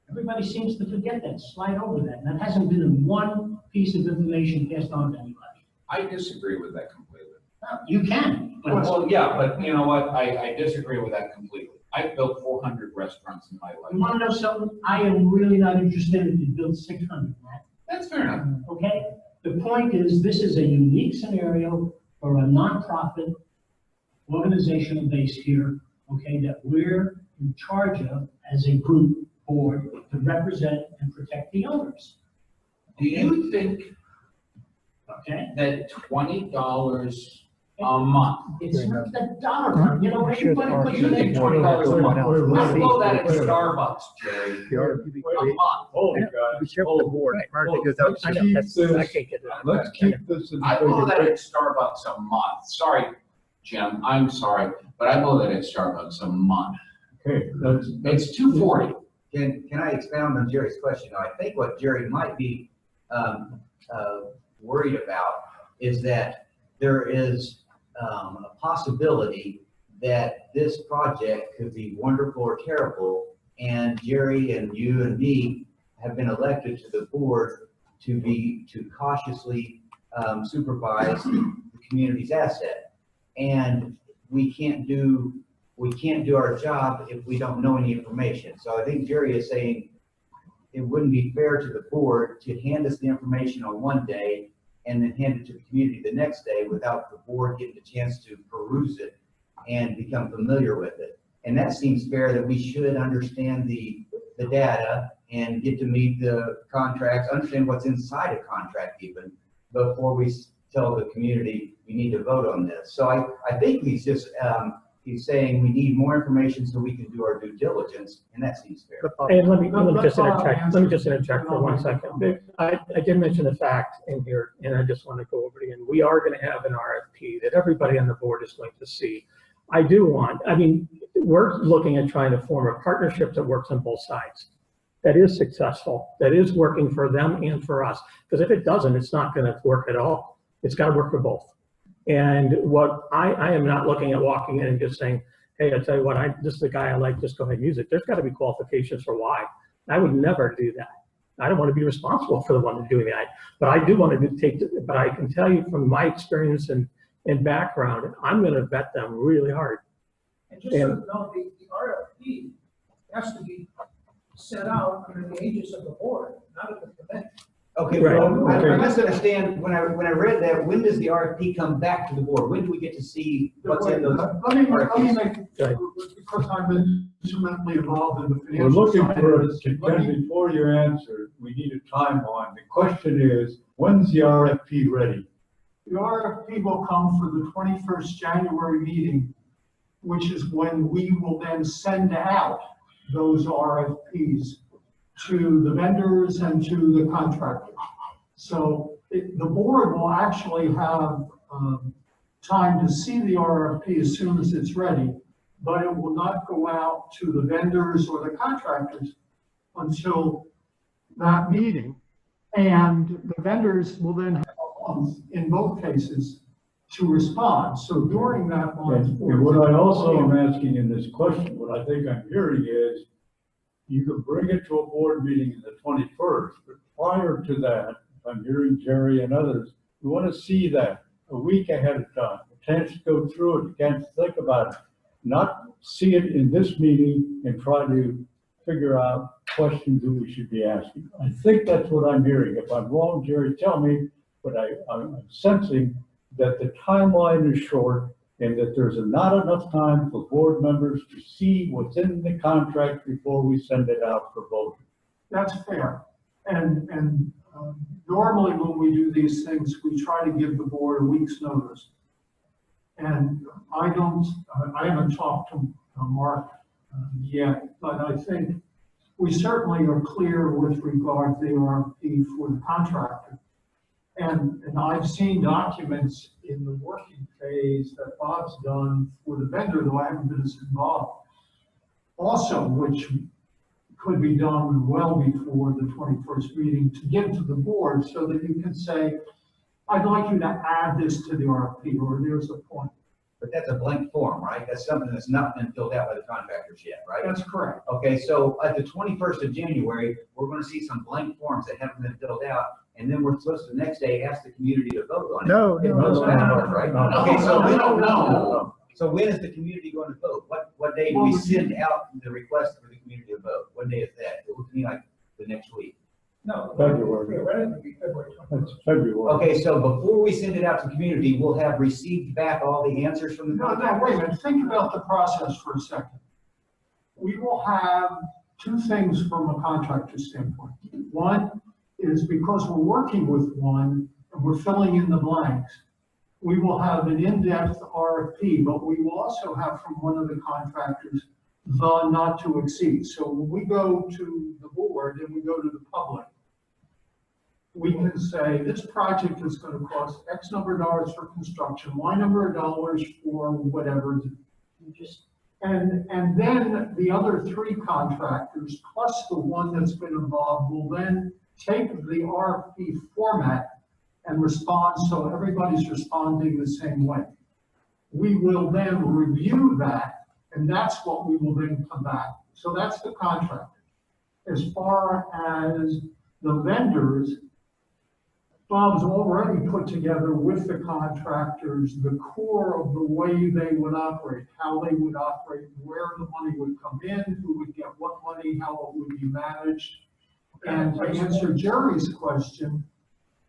Everybody seems to forget that, slide over that, and that hasn't been in one piece of information passed on to anybody. I disagree with that completely. You can, but it's- Well, yeah, but you know what? I disagree with that completely. I've built 400 restaurants in my you life. wanna know something? I am really not interested if you build 600, Matt. That's fair enough. Okay? The point is, this is a unique scenario for a nonprofit organizational base here, okay, that we're in charge of as a group board to represent and protect the owners, Do you think okay? that $20 a month? It's not the dollar amount, you know, everybody puts You it think in. $20 a month? Wait, I blow that at wait. Starbucks, Jerry. A month. holy God. Be careful with the board. Mark goes out. I know, that's, I can't get it. Let's keep this in. I blow that at Starbucks a month. Sorry, Jim, I'm sorry, but I blow that at Starbucks a month. Okay, that's, It's $240. Can I expound on Jerry's question? Now, I think what Jerry might be worried about is that there is a possibility that this project could be wonderful or terrible, and Jerry and you and me have been elected to the board to cautiously supervise the community's asset. And we can't do our job if we don't know any information. So I think Jerry is saying, it wouldn't be fair to the board to hand us the information on one day and then hand it to the community the next day without the board getting a chance to peruse it and become familiar with it. And that seems fair, that we should understand the data and get to meet the contracts, understand what's inside a contract even, before we tell the community we need to vote on this. So I think he's just, he's saying we need more information so we can do our due diligence, and that seems fair. And let me just interject for 1 second. I did mention the fact in here, and I just want to go over it again. We are going to have an RFP that everybody on the board is going to see. We're looking at trying to form a partnership that works on both sides, that is successful, that is working for them and for us. Because if it doesn't, it's not going to work at all. It's got to work for both. And what I am not looking at walking in and just saying, hey, I tell you what, this is the guy I like, just go ahead and use it. There's got to be qualifications for why. I would never do that. I don't want to be responsible for the one doing that. But I do want to but I can tell you from my experience and background, I'm going to vet them really hard. And just so you know, the RFP has to be set out under the aegis of the board, not of the convention. Okay, Right. well, I misunderstand, when I read that, when does the RFP come back to the board? When do we get to see what's in those Let me RFPs? make, Right. because I've been intimately involved in the We're financial looking side for, of this. before you answer, we need a timeline. The question is, when's the RFP ready? The RFP will come for the 21st January meeting, which is when we will then send out those RFPs to the vendors and to the contractors. So the board will actually have time to see the RFP as soon as it's ready, but it will not go out to the vendors or the contractors until that meeting. And the vendors will then have a month, in both cases, to respond. So during that month. And what I also am asking in this question, what I think I'm hearing is, you can bring it to a board meeting in the 21st, but prior to that, if I'm hearing Jerry and others, we want to see that a week ahead of time, a chance to go through it, a chance to think about it, not see it in this meeting and try to figure out questions that we should be asking. I think that's what I'm hearing. If I'm wrong, Jerry, tell me, but I'm sensing that the timeline is short and that there's not enough time for board members to see what's in the contract before we send it out for voting. That's fair. And normally when we do these things, we try to give the board a week's notice. And I haven't talked to Mark yet, but I think we certainly are clear with regard to the RFP for the contractor. And I've seen documents in the working phase that Bob's done for the vendor, though I haven't been as involved. Also, which could be done well before the 21st meeting to give to the board so that you can say, I'd like you to add this to the RFP, or there's a point. But that's a blank form, right? That's something that's not been filled out by the contractors yet, right? That's correct. Okay, so at the 21st of January, we're going to see some blank forms that haven't been filled out, and then we're supposed to the next day ask the community to vote on it. No, It no, doesn't no, matter, no, right? no, no. Okay, so we don't No, no, know. So when is the community going to vote? What day do we send out the request for the community to vote? What day is that? It would be like the next week. No. February. Theoretically, February 20th. That's February. Okay, so before we send it out to the community, we'll have received back all the answers from the No, contractors? wait a minute, think about the process for a second. We will have two things from a contractor standpoint. One is because we're working with one and we're filling in the blanks, we will have an in-depth RFP, but we will also have from one of the contractors the not to exceed. So when we go to the board and we go to the public, we can say, this project is going to cost X number of dollars for construction, Y number of dollars for whatever. And then the other three contractors, plus the one that's been involved, will then take the RFP format and respond, so everybody's responding the same way. We will then review that, and that's what we will then come back. So that's the contractor. As far as the vendors, Bob's already put together with the contractors the core of the way they would operate, how they would operate, where the money would come in, who would get what money, how it would be managed. And to answer Jerry's question,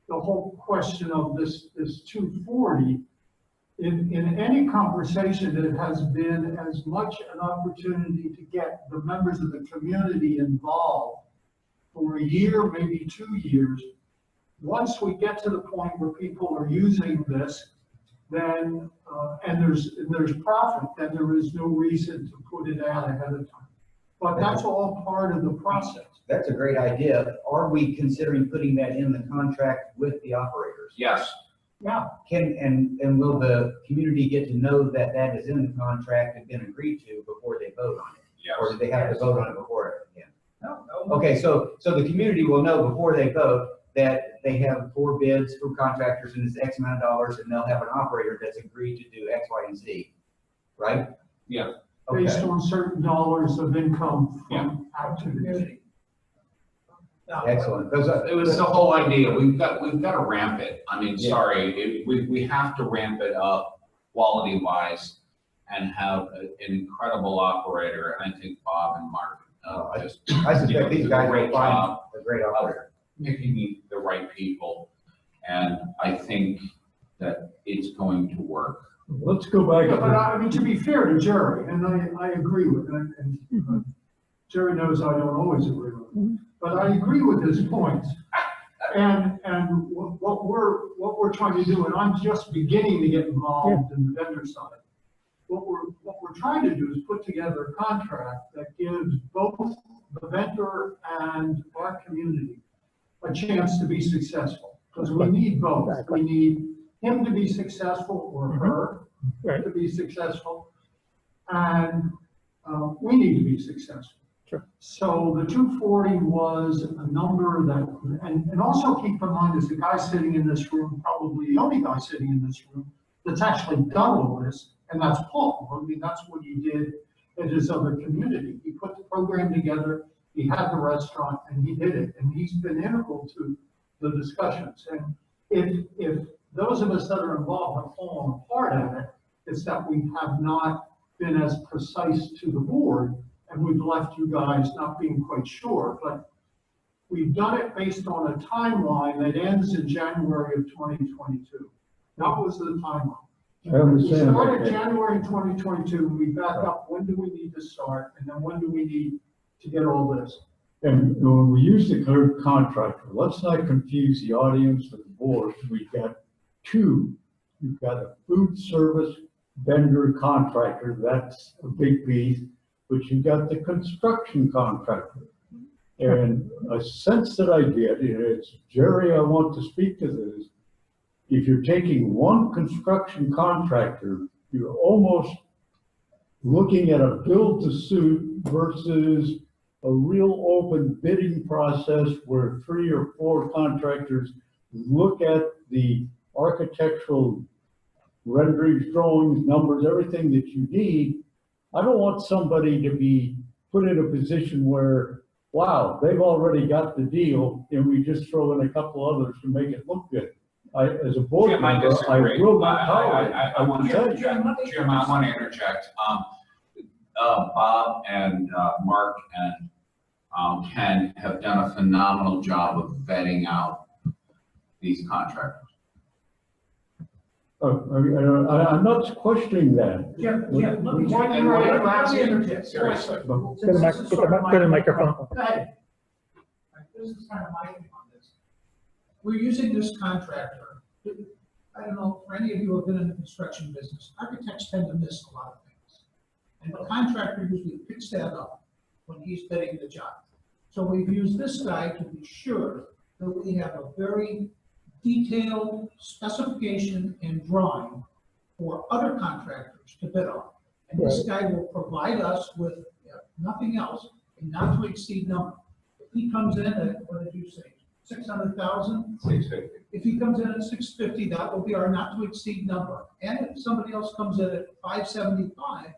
the whole question of this 240, in any conversation, it has been as much an opportunity to get the members of the community involved for a year, maybe 2 years. Once we get to the point where people are using this, then, and there's profit, then there is no reason to put it out ahead of time. But that's all part of the process. That's a great idea. Are we considering putting that in the contract with the operators? Yes, Yeah, And will the community get to know that that is in the contract and been agreed to before they vote on it? Or do yes. they have to vote on it before it? Yeah. no, Okay, so the community will know before they vote that they have 4 bids from contractors and it's X amount of dollars, and they'll have an operator that's agreed to do X, Y, and Z, right? Yeah. based Okay, on certain dollars of income from activities. excellent. Because It was the whole idea, we've got to ramp it. I mean, Yeah. sorry, we have to ramp it up quality wise and have an incredible operator. And I think Bob and Mark just. I suspect these guys Great will find job. a great operator. Picking the right people. And I think that it's going to work. Let's go back. Yeah, but I mean, to be fair to Jerry, and I agree with it, and Jerry knows I don't always agree with him, but I agree with his points. And what we're trying to do, and I'm just beginning to get involved in the vendor side. What we're trying to do is put together a contract that gives both the vendor and our community a chance to be successful, because we need both. Exactly. We need him to be successful or her Right. to be successful, and we need to be successful. Sure. So the 240 was a number that, and also keep in mind, there's a guy sitting in this room, probably the only guy sitting in this room, that's actually done all this, and that's Paul. I mean, that's what he did in his other community. He put the program together, he had the restaurant, and he did it, and he's been integral to the discussions. And if those of us that are involved have fallen apart at it, it's that we have not been as precise to the board, and we've left you guys not being quite sure, but we've done it based on a timeline that ends in January of 2022. That was the timeline. I We understand. started January 2022, we back up, when do we need to start, and then when do we need to get all this? And when we use the word contractor, let's not confuse the audience with the board. We've got two. You've got a food service vendor contractor, that's a big piece, but you've got the construction contractor. And a sense that I get is, Jerry, I want to speak to this. If you're taking one construction contractor, you're almost looking at a build to suit versus a real open bidding process where 3 or 4 contractors look at the architectural renderings, drawings, numbers, everything that you need. I don't want somebody to be put in a position where, wow, they've already got the deal and we just throw in a couple others to make it look good. As a board Jim, I member, I disagree. will not tolerate it. I want to interject. Jim, I want to interject. Bob and Mark and Ken have done a phenomenal job of vetting out these contractors. I'm not questioning that. Seriously. Go to the microphone. Hey, this is kind of my thing on this. We're using this contractor. I don't know, for any of you who have been in the construction business, architects tend to miss a lot of things. And the contractor usually picks that up when he's bidding the job. So we've used this guy to be sure that we have a very detailed specification and drawing for other contractors to bid on. And this guy will provide us with, if nothing else, a not to exceed number. If he comes in at, what did you say, 600,000? 650. If he comes in at 650, that will be our not to exceed number. And if somebody else comes in at 575,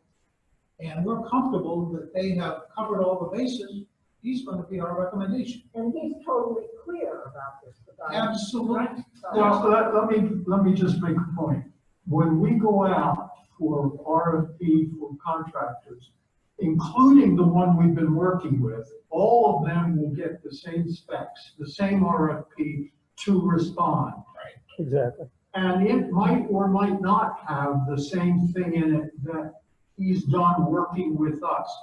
and we're comfortable that they have covered all the bases, he's going to be our recommendation. And he's totally clear about this. the guy. Absolutely. Well, let me just make a point. When we go out for RFP for contractors, including the one we've been working with, all of them will get the same specs, the same RFP to respond. Exactly. And it might or might not have the same thing in it that he's done working with us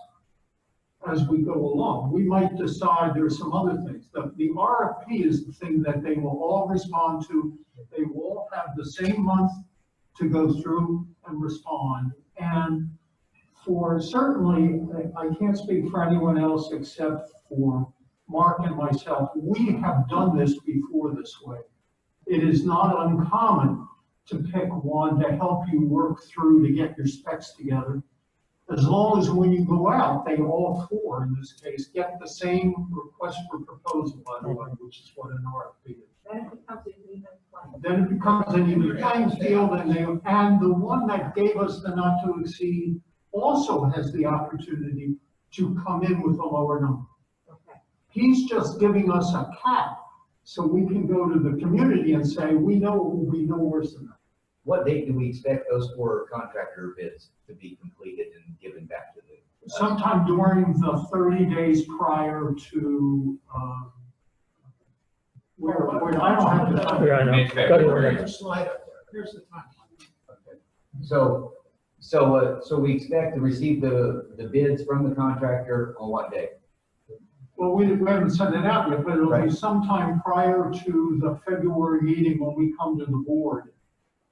as we go along. We might decide there's some other things. The RFP is the thing that they will all respond to. They will all have the same month to go through and respond. And for certainly, I can't speak for anyone else except for Mark and myself, we have done this before this way. It is not uncommon to pick one to help you work through to get your specs together. As long as when you go out, they all four, in this case, get the same request for proposal, by the way, which is what an RFP is. Then it becomes an even playing. Then it becomes an even playing field, and the one that gave us the not to exceed also has the opportunity to come in with a lower number. Okay. He's just giving us a cap, so we can go to the community and say, we know it will be no worse than that. What date do we expect those 4 contractor bids to be completed and given back to the? Sometime during the 30 days prior to, where I don't have the time. Yeah, I know. Mid-February. There's a slide up there. Here's the timeline. Okay. So we expect to receive the bids from the contractor on what day? Well, we haven't sent it out yet, but it'll be Right. sometime prior to the February meeting when we come to the board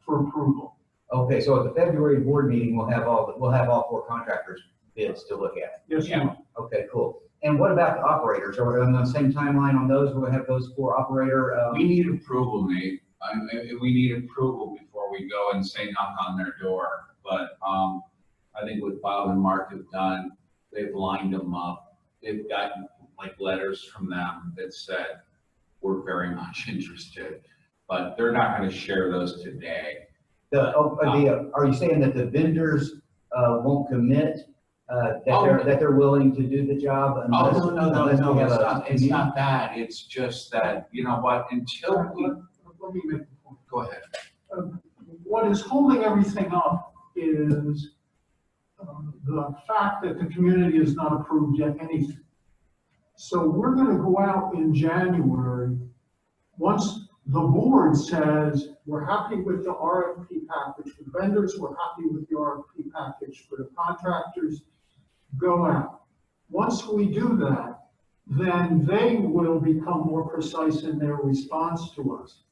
for approval. Okay, so at the February board meeting, we'll have all 4 contractors bids to look at. Yes, Yeah. ma'am. Okay, cool. And what about the operators? Are we on the same timeline on those? We'll have those 4 operator, We need approval, Nate. We need approval before we go and say knock on their door. But, I think what Bob and Mark have done, they've lined them up. They've gotten like letters from them that said, we're very much interested, but they're not gonna share those today. are you saying that the vendors, won't commit, that they're willing to do the job? Oh, unless- no, unless we have a it's not that. It's just that, you know what, until we, Let me make a point. go ahead. What is holding everything up is the fact that the community has not approved yet anything. So we're gonna go out in January, once the board says, we're happy with the RFP package for the vendors, we're happy with the RFP package for the contractors, go out. Once we do that, then they will become more precise in their response to us.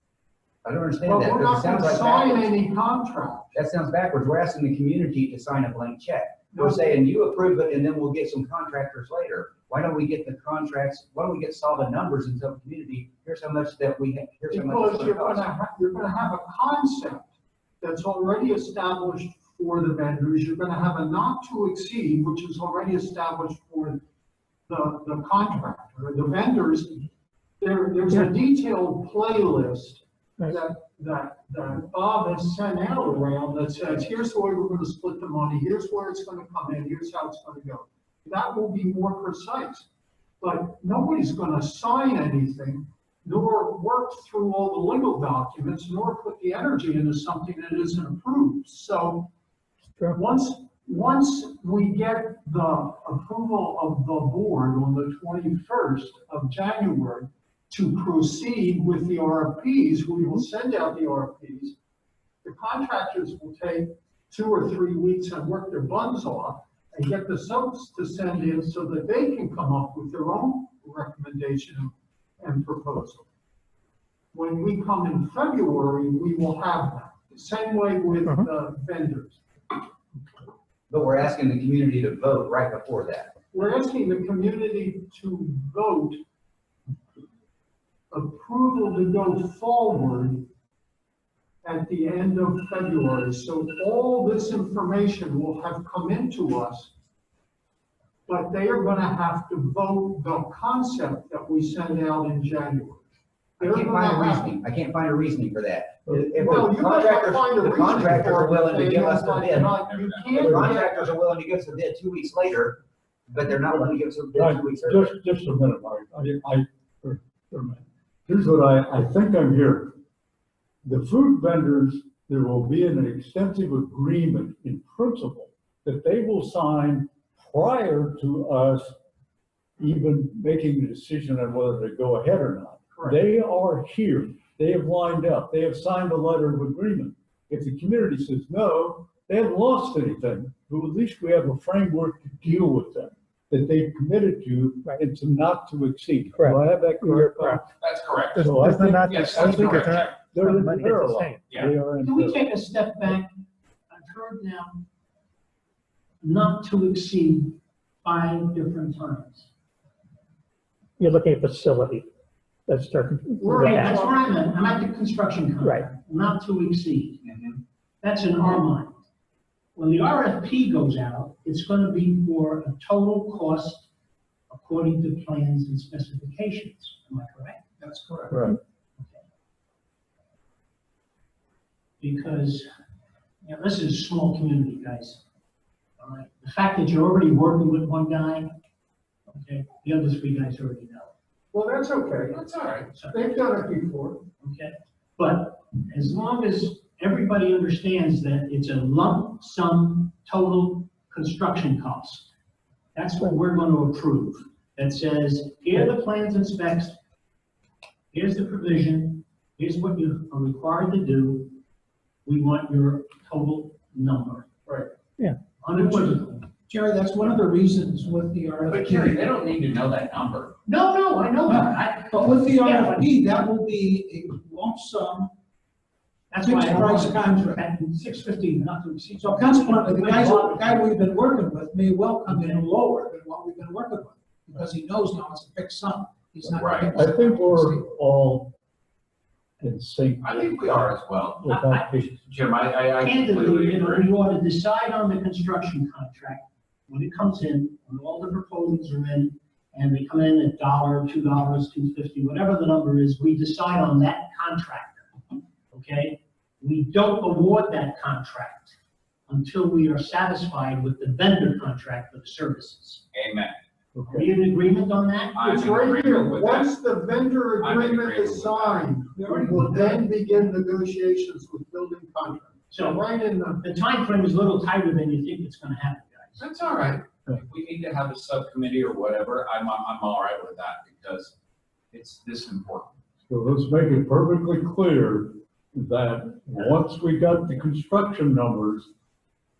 I don't understand But that. we're because not it sounds gonna like sign backwards. any contract. That sounds backwards. We're asking the community to sign a blank check. We're saying you approve it and then we'll get some contractors later. Why don't we get the contracts? Why don't we get solid numbers and tell the community, here's how much that we have, here's how much Because it's you're gonna gonna cost. you're gonna have a concept that's already established for the vendors. You're gonna have a not to exceed, which is already established for the contractor, the vendors. There's a detailed playlist that Bob has sent out around that says, here's the way we're gonna split the money, here's where it's gonna come in, here's how it's gonna go. That will be more precise, but nobody's gonna sign anything, nor work through all the legal documents, nor put the energy into something that isn't approved. So Sure. once we get the approval of the board on the 21st of January to proceed with the RFPs, we will send out the RFPs. The contractors will take 2 or 3 weeks and work their buns off and get the subs to send in so that they can come up with their own recommendation and proposal. When we come in February, we will have that. The same way with the vendors. But we're asking the community to vote right before that. We're asking the community to vote approval to go forward at the end of February. So all this information will have come into us, but they are gonna have to vote the concept that we send out in January. I can't find a reasoning. I can't find a reasoning for that. If Well, the you might not contractors, find a the reason contractors for are it, willing to they give don't us the find bid. it out. You The can't get, contractors are willing to give us a bid 2 weeks later, but they're not willing to give us a bid 2 weeks earlier. Just a minute, Mark. For a minute. Here's what I think I'm hearing. The food vendors, there will be an extensive agreement in principle that they will sign prior to us even making the decision on whether to go ahead or not. Correct. They are here. They have lined up. They have signed a letter of agreement. If the community says no, they haven't lost anything, but at least we have a framework to deal with them, that they've committed to Right. and to not to exceed. Correct. Do I have that You're correct? correct. That's correct. There's So I there's think- not, Yes, I that's think correct. there's not. They're in Money, it's the parallel. same. Yeah. They are in Can we parallel. take a step back? I've heard now not to exceed 5 different times. You're looking at facility. That's starting. Right, that's where I'm at. I'm at the construction Right. contract, not to exceed. Mhm. That's in our mind. When the RFP goes out, it's gonna be for a total cost according to plans and specifications. Am I correct? That's correct. Right. Because, you know, this is a small community, guys. All right, the fact that you're already working with one guy, okay, the other 3 guys already know. Well, that's okay. That's all right. So, They've done it before. okay, but as long as everybody understands that it's a lump sum total construction cost, that's what we're going to approve. That says, here are the plans and specs, here's the provision, here's what you are required to do. We want your total number. Right. Yeah. Unequivocal. Jerry, that's one of the reasons with the But Jerry, they RFP. don't need to know that number. No, I know that. But with the Yeah, but RFP, that will be a lump sum. That's why fixed I price want contract. at 650, not to exceed. So consequently, the guy we've been working with may well come in lower than what we've been working with, because he knows now it's a fixed sum. He's not. Right. I think we're all in sync. I think we are as well. With that piece. Jim, I Candidly, completely you know, agree. we ought to decide on the construction contract when it comes in, when all the proposals are in, and they come in at $1, $2, $2.50, whatever the number is, we decide on that contractor, okay? We don't award that contract until we are satisfied with the vendor contract for the services. Amen. Are Okay. we in agreement on that? I'm It's in right agreement here. with that. Once the vendor I'm in agreement agreement is with that. signed, we will then begin negotiations with building contractors. So So right in the, the time frame is a little tighter than you think it's gonna happen, guys. That's all right. If we need to have a subcommittee or whatever, I'm all right with that because it's this important. So let's make it perfectly clear that once we got the construction numbers,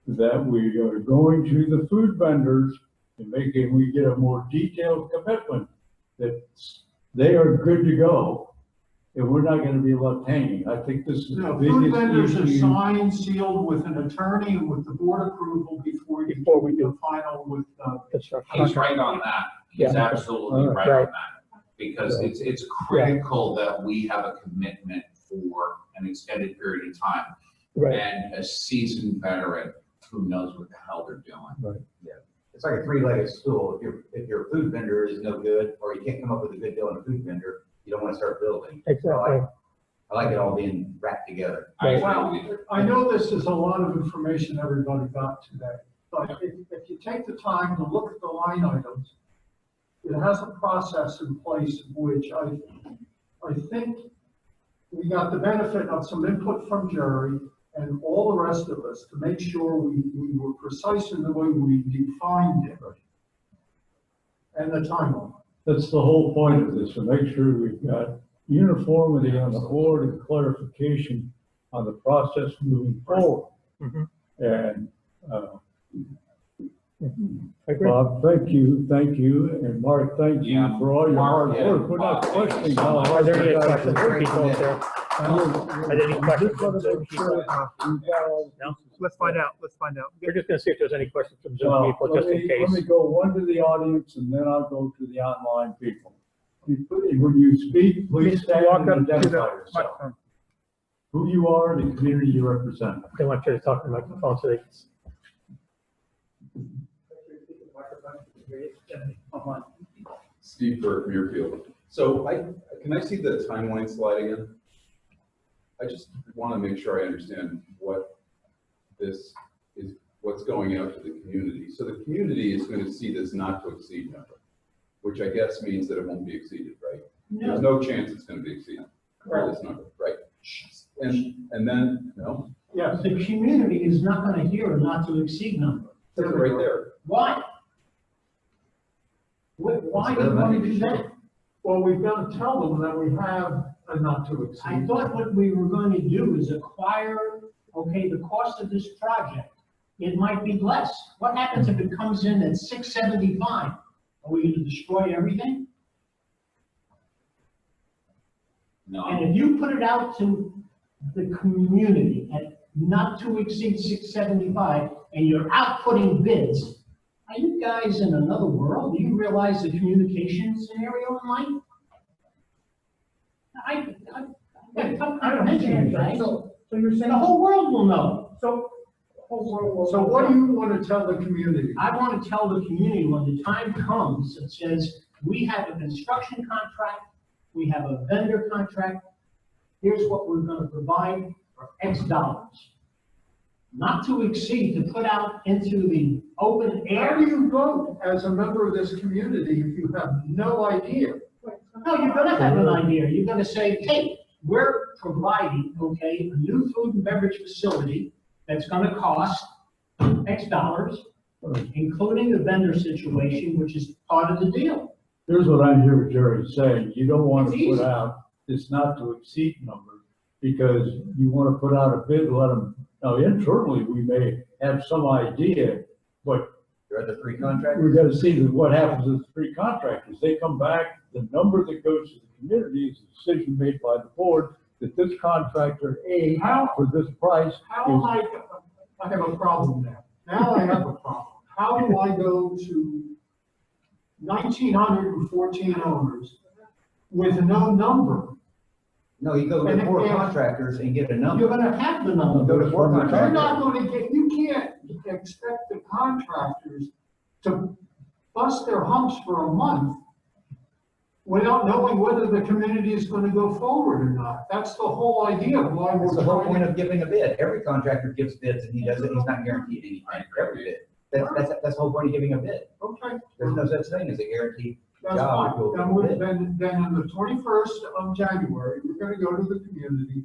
that we are going to the food vendors and we get a more detailed commitment that they are good to go. And we're not gonna be left hanging. I think this is the no, food vendors biggest are issue. signed, sealed with an attorney and with the board approval before you Before we do do. the final with, Construction. He's right on that. He's Yeah. absolutely All right right. on that. Because it's critical that we have a commitment for an extended period of time. Right. And a seasoned veteran who knows what the hell they're doing. It's like a 3-legged stool. If your food vendor is no good, or you can't come up with a good deal on a food vendor, you don't want to start building. Exactly. I like it all being wrapped together. I agree well, with you. I know this is a lot of information everybody got today, but if you take the time to look at the line items, it has a process in place in which I think we got the benefit of some input from Jerry and all the rest of us to make sure we were precise in the way we defined it. And the timeline. That's the whole point of this, to make sure we've got uniformity on the board and clarification on the process moving forward. Mhm. And, I agree. Bob, thank you, and Mark, thank you Yeah, for all your hard Mark, yeah, work. We're not Bob, thank you questioning so how much. Are hard there you any guys questions are for working. people out there? Are there any questions? Just wanna make sure we've got all- No? Let's find out. We're just gonna see if there's any questions from Zoom Well, people, let just in me- Let me case. go one to the audience and then I'll go to the online people. When you speak, please stand Walk and up to identify the yourself. microphone. Who you are and the community you represent. They want you to talk to the microphone so they can. Steve Burke, Muirfield. So can I see the timeline slide again? I just want to make sure I understand what this is, what's going out to the community. So the community is going to see this not to exceed number, which I guess means that it won't be exceeded, right? There's no chance it's going to be exceeded by this number, right? And then, no, Yes. The community is not gonna hear a not to exceed number. it's right there. Why? Why do you want to do that? Well, we've got to tell them that we have a not to exceed. I thought what we were going to do is acquire, okay, the cost of this project. It might be less. What happens if it comes in at 675? Are we going to destroy everything? No, And if you put it out to the community at not to exceed 675, and you're out putting bids, are you guys in another world? Do you realize the communication scenario in life? I don't comprehension, guys. So you're saying, The whole world will know. so what do you want to tell the community? I want to tell the community when the time comes, it says, we have a construction contract, we have a vendor contract, here's what we're going to provide for X dollars. Not to exceed, to put out into the open How air. do you vote as a member of this community if you have no idea? No, you're gonna have an idea. You're gonna say, hey, we're providing, okay, a new food and beverage facility that's gonna cost X dollars, including the vendor situation, which is part of the deal. Here's what I'm hearing Jerry saying, you don't want It's to put easy. out this not to exceed number, because you want to put out a bid, let them, now internally, we may have some idea, but There are the three contractors. we've got to see what happens with the three contractors. They come back, the number that goes to the community is a decision made by the board that this contractor A for this price How am is. I have a problem now. Now I have a problem. How do I go to 1,914 owners with no number? No, you go to And- four and- contractors and get a You're number. gonna have the You number. go to four You're contractors. not going to get, you can't expect the contractors to bust their humps for a month without knowing whether the community is going to go forward or not. That's the whole idea of why That's we're the whole point trying. of giving a bid. Every contractor gives bids and he does it, he's not guaranteed anything for every bid. That's the whole point of giving a bid. Okay. There's no such thing as a guaranteed That's job. fine. Then on the 21st of January, we're going to go to the community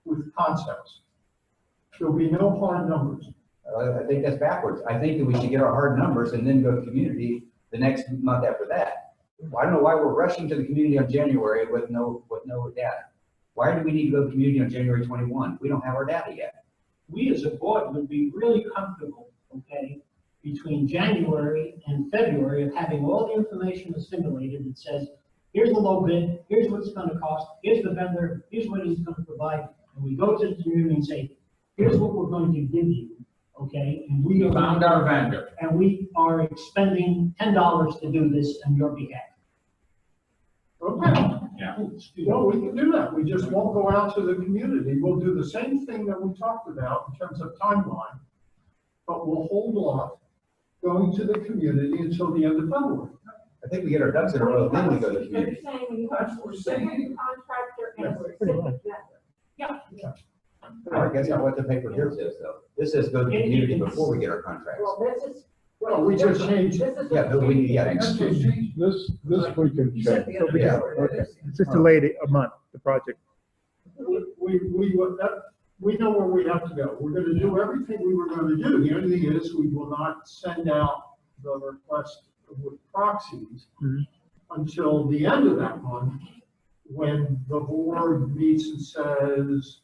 with concepts. There'll be no hard numbers. I think that's backwards. I think that we should get our hard numbers and then go to the community the next month after that. I don't know why we're rushing to the community on January with no data. Why do we need to go to the community on January 21? We don't have our data yet. We as a board would be really comfortable, okay, between January and February of having all the information assimilated that says, here's the low bid, here's what it's gonna cost, here's the vendor, here's what he's gonna provide, and we go to the community and say, here's what we're going to give you, okay? And we are. found our vendor. And we are expending $10 to do this on your behalf. Okay. Yeah. Well, we can do that. We just won't go out to the community. We'll do the same thing that we talked about in terms of timeline, but we'll hold off going to the community until the end of February. I think we get our ducks in a row, then we go to the You're community. saying you have That's what we're a saying. different contractor and a pretty specific much. vendor. I guess not what the paper here says though. This says go to the community before we get our contracts. Well, this is. Well, we just changed. This is. Yeah, but we, yeah. This we can check. Yeah. It's just delayed a month, the project. We know where we have to go. We're gonna do everything we were gonna do. The only thing is, we will not send out the request with proxies Mhm. until the end of that month, when the board meets and says,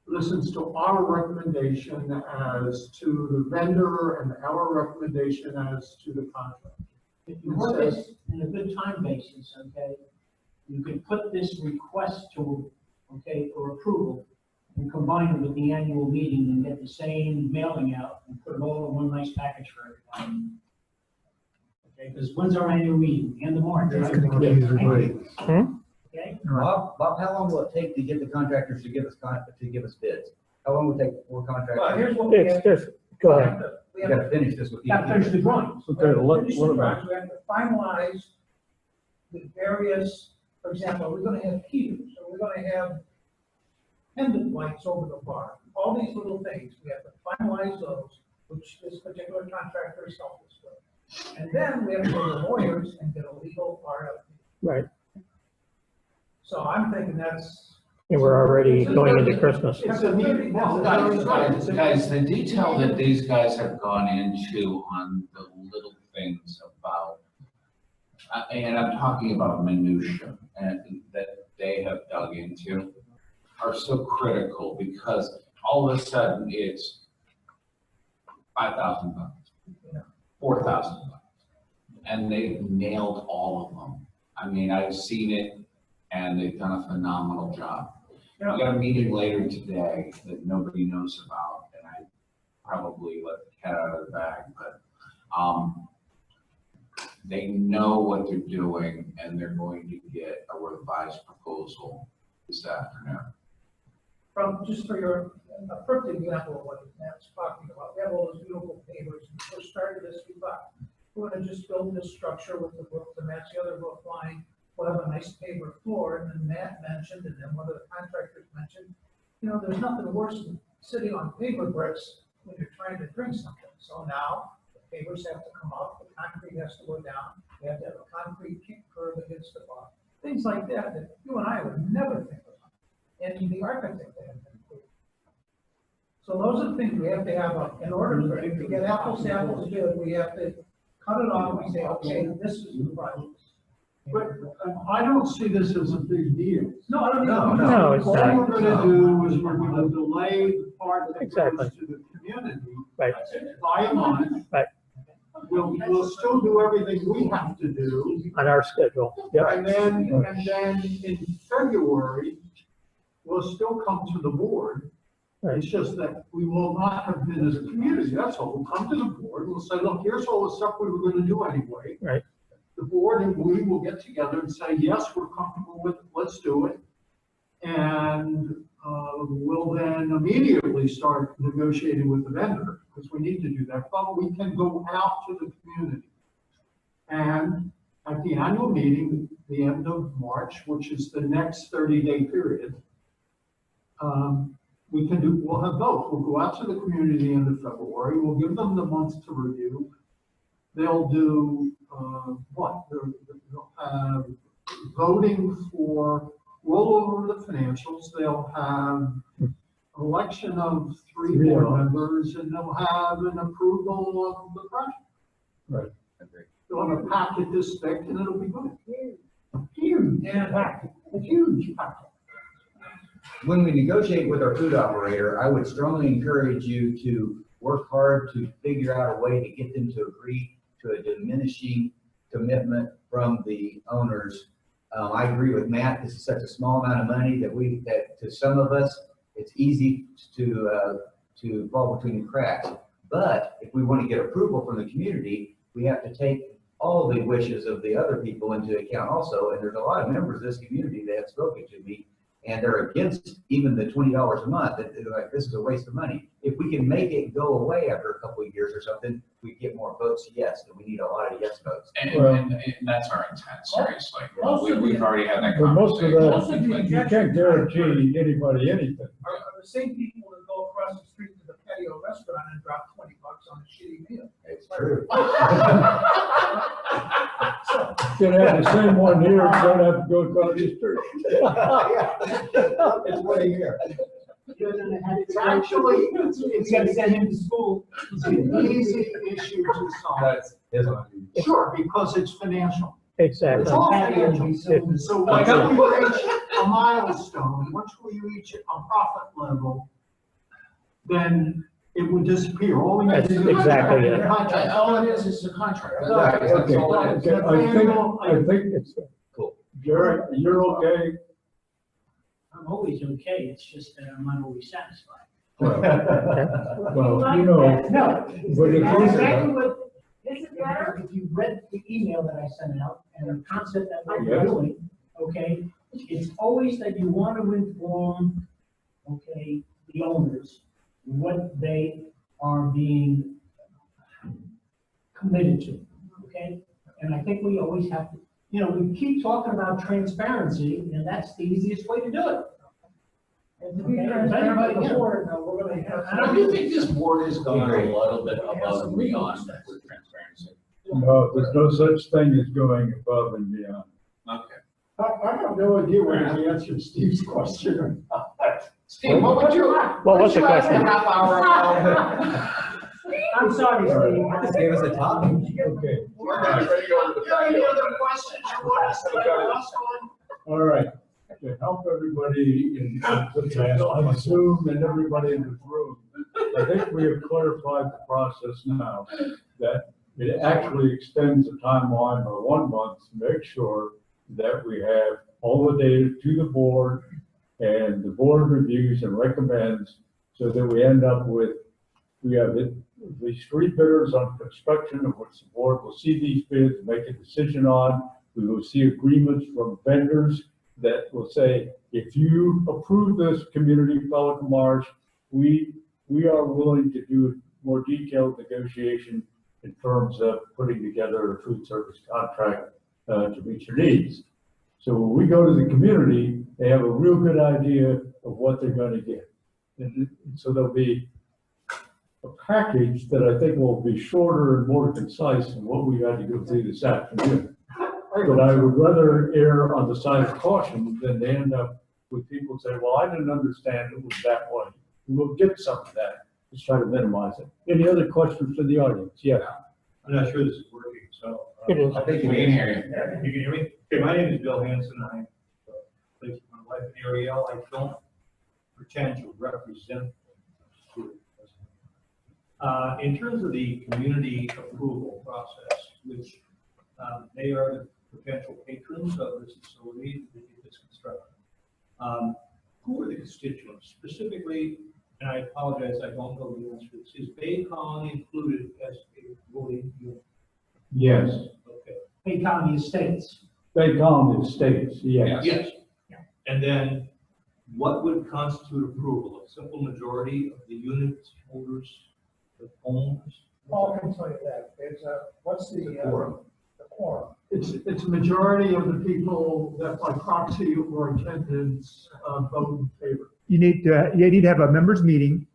listens to our recommendation as to the vendor and our recommendation as to the contract. If you want this in a good time basis, okay, you could put this request to, okay, for approval and combine it with the annual meeting and get the same mailing out and put it all in one nice package for everybody. Okay, because when's our annual meeting? End of March, right? Okay? Bob, how long will it take to get the contractors to give us bids? How long will it take for Well, contractors? here's what we have. Go ahead. We We have gotta finish this with. Got to finish the drawings. Okay, let, finish what the about, drawings. We have to finalize the various, for example, we're gonna have heaters, or we're gonna have pendant lights over the bar, all these little things, we have to finalize those, which this particular contractor is helping us with. And then we have to go to lawyers and get a legal RFP. Right. So I'm thinking that's. And we're already going into Christmas. It's a meeting. Well, guys, the detail that these guys have gone into on the little things about And I'm talking about minutia and that they have dug into are so critical because all of a sudden it's $5,000, $4,000. And they've nailed all of them. I mean, I've seen it and they've done a phenomenal job. We got a meeting later today that nobody knows about and I probably let the cat out of the bag, but they know what they're doing and they're going to get a revised proposal this afternoon. Just for your, a perfect example of what Matt's talking about, we have all those beautiful pavers. When we first started this, we thought, we're gonna just build this structure with the roof to match the other roof line. We'll have a nice paver floor, and then Matt mentioned, and then one of the contractors mentioned, you know, there's nothing worse than sitting on paver bricks when you're trying to drink something. So now, the pavers have to come up, the concrete has to go down, we have to have a concrete kick curb against the bar. Things like that, that you and I would never think of. And the architect had been included. So those are the things we have to have, in order to get apples to apples bid, we have to cut it off and say, okay, this is the project. But I don't see this as a big deal. No, I don't No, know. No, it's All not. we're gonna do is we're gonna delay the part that Exactly. goes to the community Right. by a month. Right. We'll still do everything we have to do. On our schedule, yep. And then in February, we'll still come to the board. Right. It's just that we will not have been as a community, that's all. We'll come to the board, we'll say, look, here's all the stuff we were gonna do anyway. Right. The board and we will get together and say, yes, we're comfortable with it, let's do it. And we'll then immediately start negotiating with the vendor, because we need to do that, but we can go out to the community. And at the annual meeting, the end of March, which is the next 30-day period, we'll have both. We'll go out to the community at the end of February. We'll give them the month to review. They'll do, They'll have voting for rollover of the financials. They'll have election of three board members, and they'll have an approval of the project. Right. They'll have a packet this thick, and it'll be good. Huge packet, a huge packet. When we negotiate with our food operator, I would strongly encourage you to work hard to figure out a way to get them to agree to a diminishing commitment from the owners. I agree with Matt, this is such a small amount of money that to some of us, it's easy to fall between the cracks. But if we want to get approval from the community, we have to take all the wishes of the other people into account also. And there's a lot of members of this community that have spoken to me, and they're against even the $20 a month. They're like, this is a waste of money. If we can make it go away after a couple of years or something, we get more votes yes, and we need a lot of yes votes. And that's our intent, seriously. We've already had that But most of conversation. that, you can't guarantee anybody anything. Are the same people that go across the street to the patio restaurant and drop $20 on a shitty meal. It's true. You can have the same one here, don't have to go across the street. It's way here. It's actually, it's gotta send him to school. an easy issue to solve. Sure, because it's financial. It's Exactly. all financial. So once we reach a milestone, once we reach a profit level, then it would disappear. All we need to That's do is exactly it. contract. All it is a contract. Exactly. That's Okay, all it is. I think it's, Cool. Jerry, you're okay? I'm always okay, it's just that I'm not always satisfied. Well, you know, No, but if that's you- exactly what, Is it better? if you read the email that I sent out and the concept that we're Yes. doing, okay, it's always that you want to inform, okay, the owners what they are being committed to, okay? And I think we always have to, we keep talking about transparency, and that's the easiest way to do it. And to be Okay, transparent everybody, with the yeah. board, we're gonna have. I don't think this board has gone a little bit above and beyond with transparency. no, there's no such thing as going above and beyond. Okay. I have no idea whether he answered Steve's question or not. Steve, what would you? What was the you ask a question? half hour ago? I'm sorry, Steve. Just gave us a topic. Okay, We're not ready to go over the fact. Any other questions you want us to ask on? All right, to help everybody on Zoom and everybody in this room, I think we have clarified the process now, that it actually extends the timeline by 1 month to make sure that we have all the data to the board, and the board reviews and recommends, so that we end up with, we have at least 3 bidders on construction, of which the board will see these bids, make a decision on. We will see agreements from vendors that will say, if you approve this community Pelican Marsh, we are willing to do more detailed negotiation in terms of putting together a food service contract to meet your needs. So when we go to the community, they have a real good idea of what they're going to get. And so there'll be a package that I think will be shorter and more concise than what we got to go through this afternoon. But I would rather err on the side of caution than to end up with people say, well, I didn't understand it was that way. We'll get some of that. Let's try to minimize it. Any other questions from the audience? Yeah. I'm not sure this is working, so. It is. I think we can hear you. Yeah, you can hear me? Okay, my name is Bill Hanson. I'm placed my wife in Ariel. I don't pretend to represent. In terms of the community approval process, which they are the potential patrons of this facility that is constructed. Who are the constituents specifically? And I apologize, I don't know the answer. Is Bay Colony included as a voting unit? Yes. Okay. Bay County Estates. Bay Colony Estates, yes. Yes. And then what would constitute approval? A simple majority of the unit holders of homes? Paul can tell you that. It's, what's the quorum? It's a majority of the people that by proxy or attendance vote in favor. You need to have a members meeting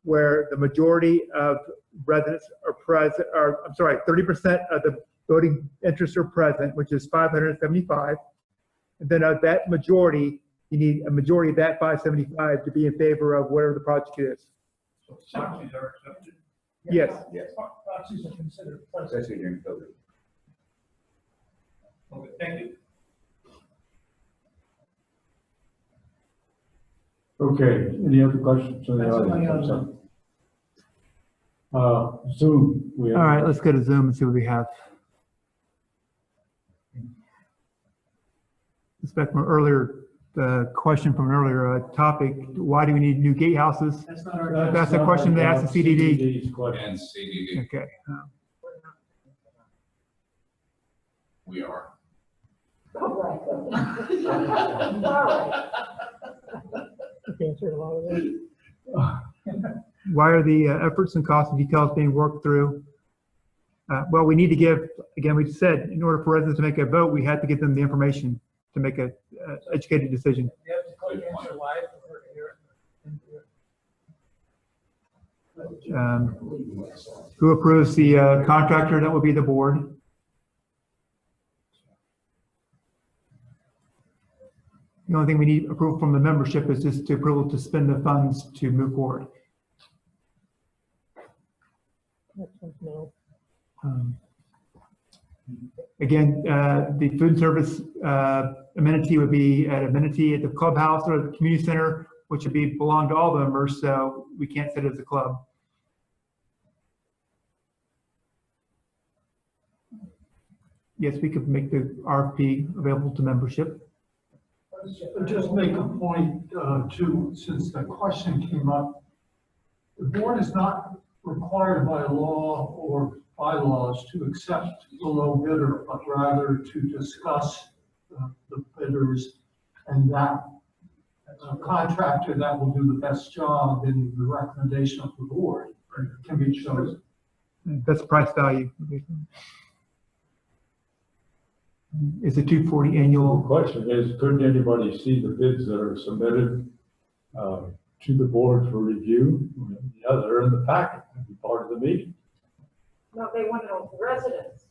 where the majority of residents are present, or I'm sorry, 30% of the voting interests are present, which is 575. And then of that majority, you need a majority of that 575 to be in favor of whatever the project is. So proxies are accepted? Yes. Yes. Proxies are considered present. Especially during COVID. Okay, thank you. Okay, any other questions from the That's all I audience? Zoom. We have- All right, let's go to Zoom and see what we have. It's back from earlier, the question from an earlier topic, why do we need new gatehouses? That's not our. That's a question they asked the CDD. CDD's question. And CDD, Okay. we are. All right. All right. Answered a lot of that. Why are the efforts and costs and details being worked through? Well, we need to give, again, we said, in order for residents to make a vote, we had to give them the information to make a educated decision. You have to click answer live or hear. Who approves the contractor? That would be the board. The only thing we need approval from the membership is just to approval to spend the funds to move forward. No. Again, the food service amenity would be an amenity at the clubhouse or the community center, which would belong to all the members, so we can't set it as a club. Yes, we could make the RFP available to membership. Just make a point too, since the question came up. The board is not required by law or bylaws to accept the low bidder, but rather to discuss the bidders and that contractor that will do the best job in the recommendation of the board can be chosen. That's price value. Is it 240 The annual? question is, couldn't anybody see the bids that are submitted to the board for review? Yeah, they're in the packet, they'll be part of the meeting. No, they want to know residents.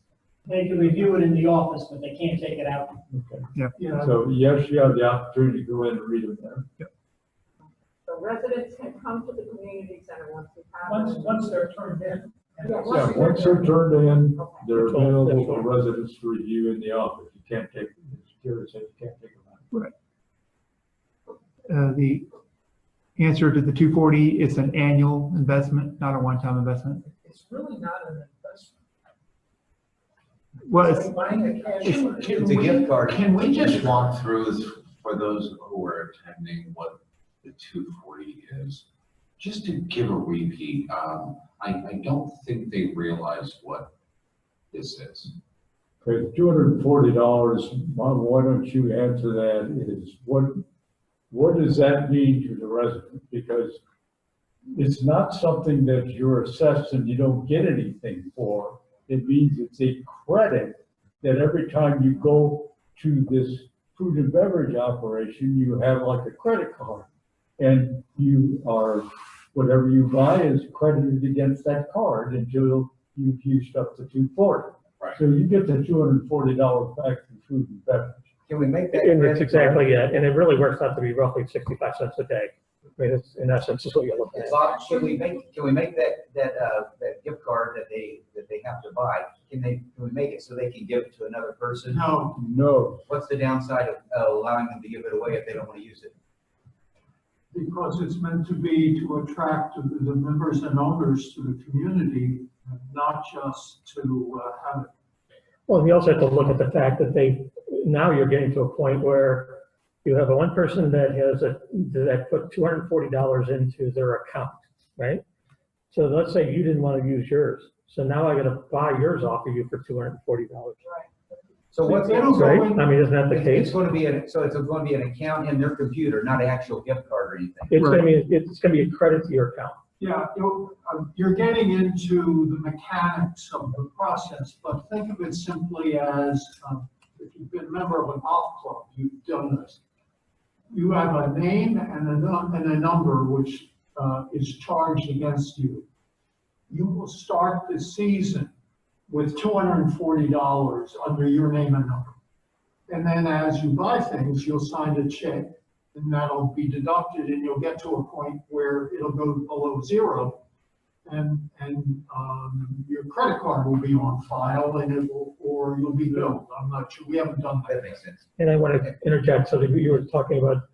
They can review it in the office, but they can't take it out. Okay. Yeah. So yes, you have the opportunity to go in and read them there. So residents can come to the community center once we have. Once they're turned in. Yeah, once they're turned in, they're That's all. available for residents to review in the office. You can't take, Jerry said you can't take them out. The answer to the 240, it's an annual investment, not a one-time investment. It's really not an investment. Well, It's it's, like buying a cash. It's a gift card. Can we just walk through, for those who are attending, what the 240 is? Just to give a repeat, I don't think they realize what this is. Okay, $240, why don't you answer that, is what does that mean to the resident? Because it's not something that you're assessed and you don't get anything for. It means it's a credit that every time you go to this food and beverage operation, you have like a credit card. And whatever you buy is credited against that card until you've used up the $240. Right. So you get the $240 back from food and beverage. Can we make that? And credit it's exactly card? it, and it really works out to be roughly 65 cents a day. I mean, it's, in essence, is what you're looking at. Bob, can we make that gift card that they have to buy, can we make it so they can give it to another person? No, No, What's the downside of allowing them to give it away if they don't want to use it? because it's meant to be to attract the members and owners to the community, not just to have it. Well, you also have to look at the fact that now you're getting to a point where you have one person that put $240 into their account, right? So let's say you didn't want to use yours. So now I got to buy yours off of you for $240. So what's, They don't go Right? in- I mean, isn't that the it's case? going to be, it's going to be an account in their computer, not an actual gift card or anything. It's going to be a credit to your account. Yeah, you're getting into the mechanics of the process, but think of it simply as, if you've been a member of a golf club, you've done this. You have a name and a number which is charged against you. You will start the season with $240 under your name and number. And then as you buy things, you'll sign a check, and that'll be deducted, and you'll get to a point where it'll go below zero, and your credit card will be on file, and or you'll be billed. I'm not sure, we haven't done that. That makes sense. And I want to interject something you were talking about.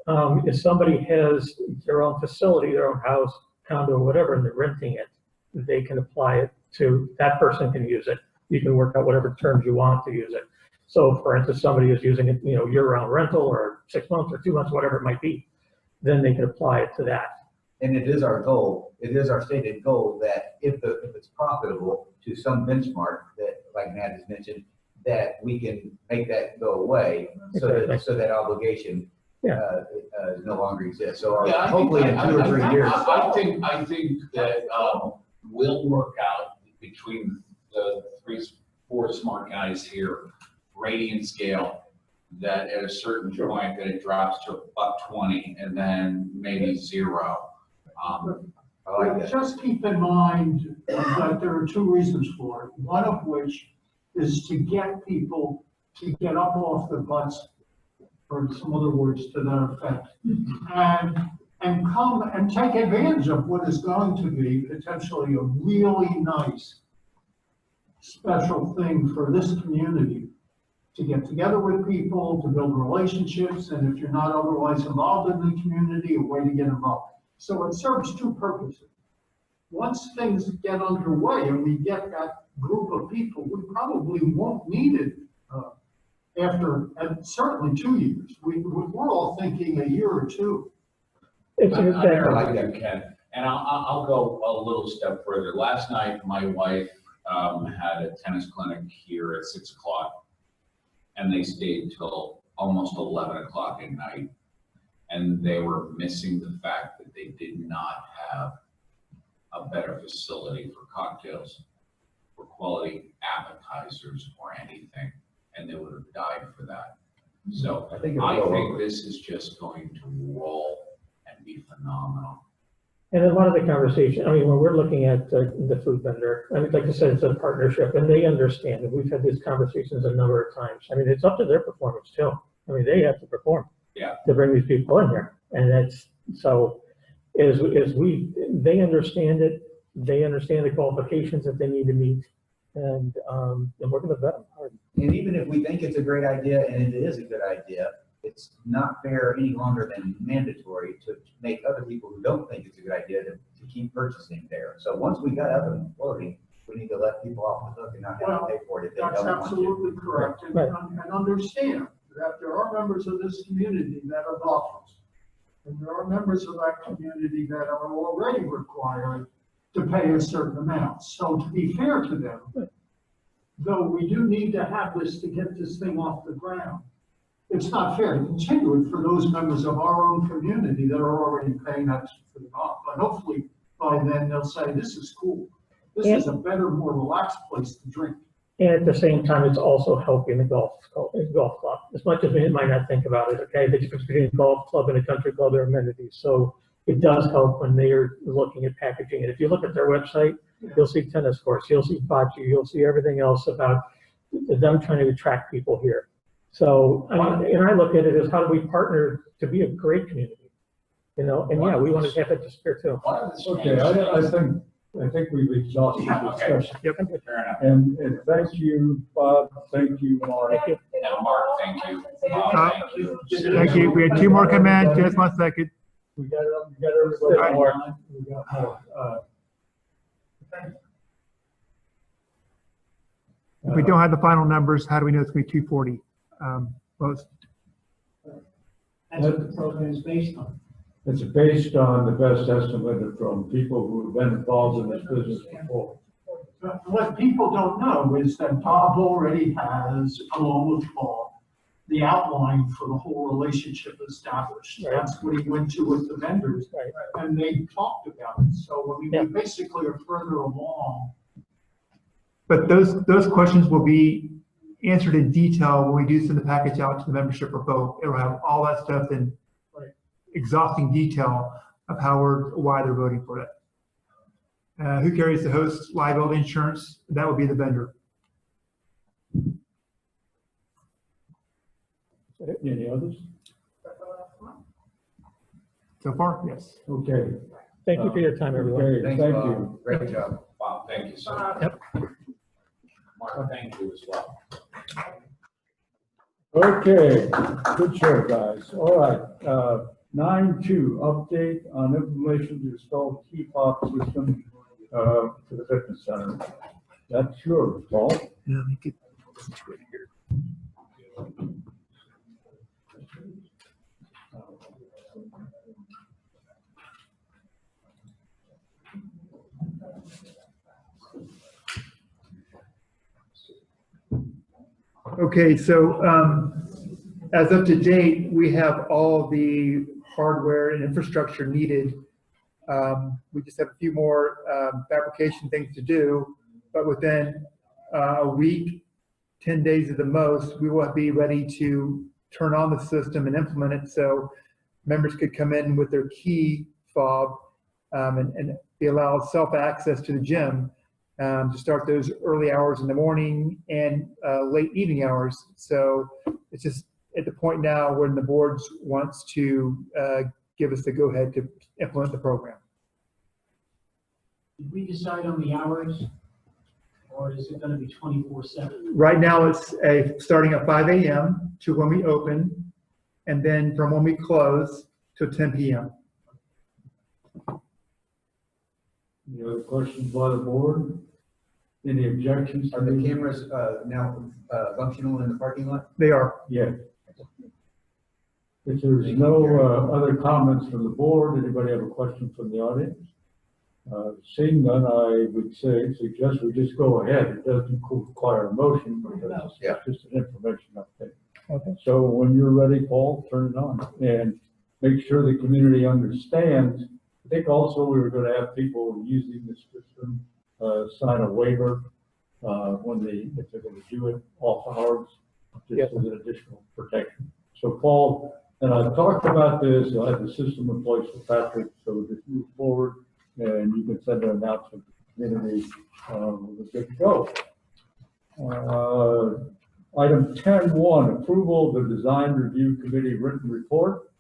If somebody has their own facility, their own house, condo, whatever, and they're renting it, they can apply it to, that person can use it. You can work out whatever terms you want to use it. So for instance, somebody is using it, year-round rental or 6 months or 2 months, whatever it might be, then they can apply it to that. And it is our goal, it is our stated goal that if it's profitable to some benchmark that, like Matt has mentioned, that we can make that go away so that obligation no longer exists. So Yeah, hopefully in 2 or 3 years. I think that we'll work out between the 4 smart guys here, gradient scale, that at a certain point that it drops to $1.20 and then maybe zero. I like that. Just keep in mind that there are 2 reasons for it. One of which is to get people to get up off their butts, or some other words to that effect, and come and take advantage of what is going to be potentially a really nice special thing for this community, to get together with people, to build relationships, and if you're not otherwise involved in the community, a way to get involved. So it serves 2 purposes. Once things get underway and we get that group of people, we probably won't need it after certainly 2 years. We're all thinking a year or 2. It's I exactly. like that, Ken. And I'll go a little step further. Last night, my wife had a tennis clinic here at 6 o'clock, and they stayed till almost 11 o'clock at night. And they were missing the fact that they did not have a better facility for cocktails, for quality appetizers or anything, and they would have died for that. So I think this is just going to roll and be phenomenal. And a lot of the conversation, I mean, when we're looking at the food vendor, I mean, like I said, it's a partnership, and they understand, and we've had these conversations a number of times. I mean, it's up to their performance too. I mean, they have to perform. Yeah. To bring these people in here, and that's, so, they understand it, they understand the qualifications that they need to meet, and we're gonna vet them hard. And even if we think it's a great idea, and it is a good idea, it's not fair any longer than mandatory to make other people who don't think it's a good idea to keep purchasing there. So once we got up and floating, we need to let people off the hook and not have to pay for it if they That's don't want to. absolutely correct, and, Right. and understand that there are members of this community that are golfers. And there are members of that community that are already required to pay a certain amount. So to be fair to them, though we do need to have this to get this thing off the ground, it's not fair to continue it for those members of our own community that are already paying that for the golf. But hopefully by then they'll say, this is cool. This is a better, more relaxed place to drink. And at the same time, it's also helping the golf club. As much as we might not think about it, okay, the difference between a golf club and a country club are amenities. So it does help when they're looking at packaging it. If you look at their website, you'll see tennis courts, you'll see bocce, you'll see everything else about them trying to attract people here. So, I mean, and I look at it as how do we partner to be a great community, you know? And yeah, we want to have that disappear too. Okay, I think we've exhausted the discussion. Yep. Fair enough. And thank you, Bob, thank you, Mark. And Mark, thank you. Bob, thank you. Thank you. We had two more come in. Just 1 second. We got everybody more. We got more. If we don't have the final numbers, how do we know it's going to be 240 votes? That's what the program is based on. It's based on the best estimate from people who have been involved in this business before. But what people don't know is that Bob already has, along with Paul, the outline for the whole relationship established. Right. That's what he went to with the vendors, Right. and they talked about it. So, I mean, Yeah. we basically are further along. But those questions will be answered in detail when we do send the package out to the membership or both. It'll have all that stuff in exhausting detail of why they're voting for it. Who carries the host liability insurance? That would be the vendor. Any others? So far, yes. Okay. Thank you for your time, everyone. Okay, Thanks, thank Bob. you. Great job. Bob, thank you so much. Yep. Mark, thank you as well. Okay, good show, guys. All right, 9.2, update on information to install key fob system for the fitness center. That's yours, Paul. Yeah, let me get situated here. Okay, so as of to date, we have all the hardware and infrastructure needed. We just have a few more fabrication things to do, but within a week, 10 days at the most, we will be ready to turn on the system and implement it so members could come in with their key fob and be allowed self-access to the gym to start those early hours in the morning and late evening hours. So it's just at the point now when the board wants to give us the go-ahead to implement the program. Did we decide on the hours? Or is it gonna be 24/7? Right now, it's starting at 5 a.m. to when we open, and then from when we close to 10 p.m. Any other questions by the board? Any objections? Are the cameras now functional in the parking lot? They are. Yeah. If there's no other comments from the board, anybody have a question from the audience? Seeing none, I would suggest we just go ahead. It doesn't require a motion, but it's just an information update. Okay. So when you're ready, Paul, turn it on and make sure the community understands. I think also we were going to have people using the system sign a waiver if they're going to do it off hours, just as an additional protection. So Paul, and I've talked about this, I have the system in place for Patrick, so we just move forward and you can send an announcement to the community, we're good to go. Item 10.1, approval of the design review committee written report.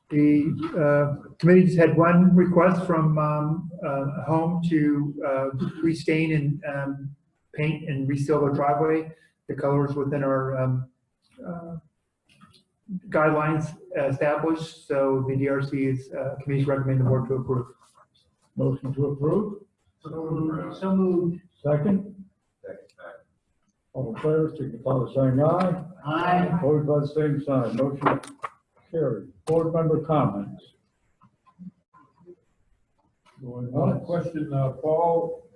The committee just had one request from a home to restain and paint and reseal their driveway. The colors within our guidelines established, so the DRC's committees recommend the board to approve. Motion to approve, So moved. second. All in favor, signify by saying aye. Aye. Opposed by the same sign, motion carried. Board member comments. Going One once. question, Paul,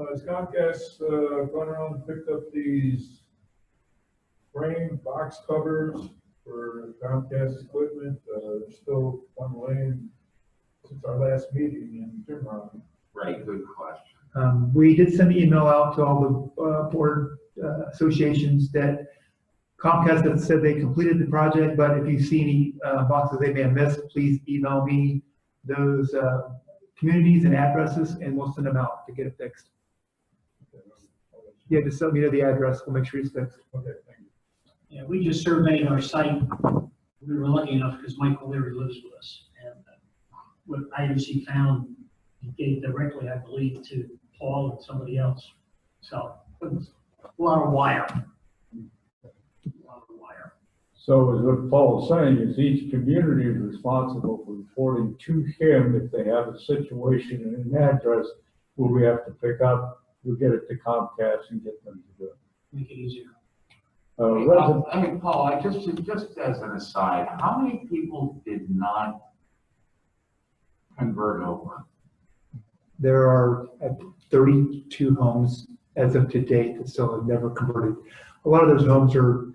has Comcast gone around and picked up these frame box covers for Comcast equipment? They're still on lane since our last meeting in Tiburon. Right, good question. We did send an email out to all the board associations that Comcast has said they completed the project, but if you see any boxes they may have missed, please email me those communities and addresses, and we'll send them out to get it fixed. Yeah, just let me know the address, we'll make sure it's fixed. Okay, thank you. Yeah, we just surveyed our site. We were lucky enough because Michael Leary lives with us. And what IOC found, he gave directly, I believe, to Paul and somebody else. So it was a lot of wire. A lot of wire. So as what Paul's saying is each community is responsible for reporting to him if they have a situation and an address where we have to pick up, we'll get it to Comcast and get them to do it. Make it easier. Resident, I mean, Paul, I just as an aside, how many people did not convert over? There are 32 homes as of to date that still have never converted. A lot of those homes are,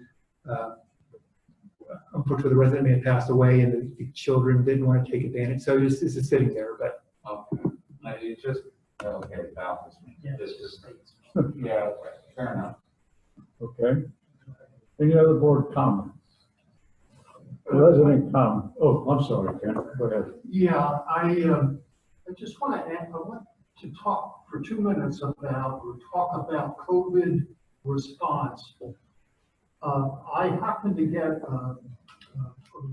unfortunately, the resident may have passed away and the children didn't want to take advantage, so it's just sitting there, but. Okay, it just, okay, it baffles me. Yeah. This is, yeah, okay, fair enough. okay. Any other board comments? Resident comment. Oh, I'm sorry, Ken, go ahead. Yeah, I just want to add, I want to talk for 2 minutes about, or talk about COVID response. I happened to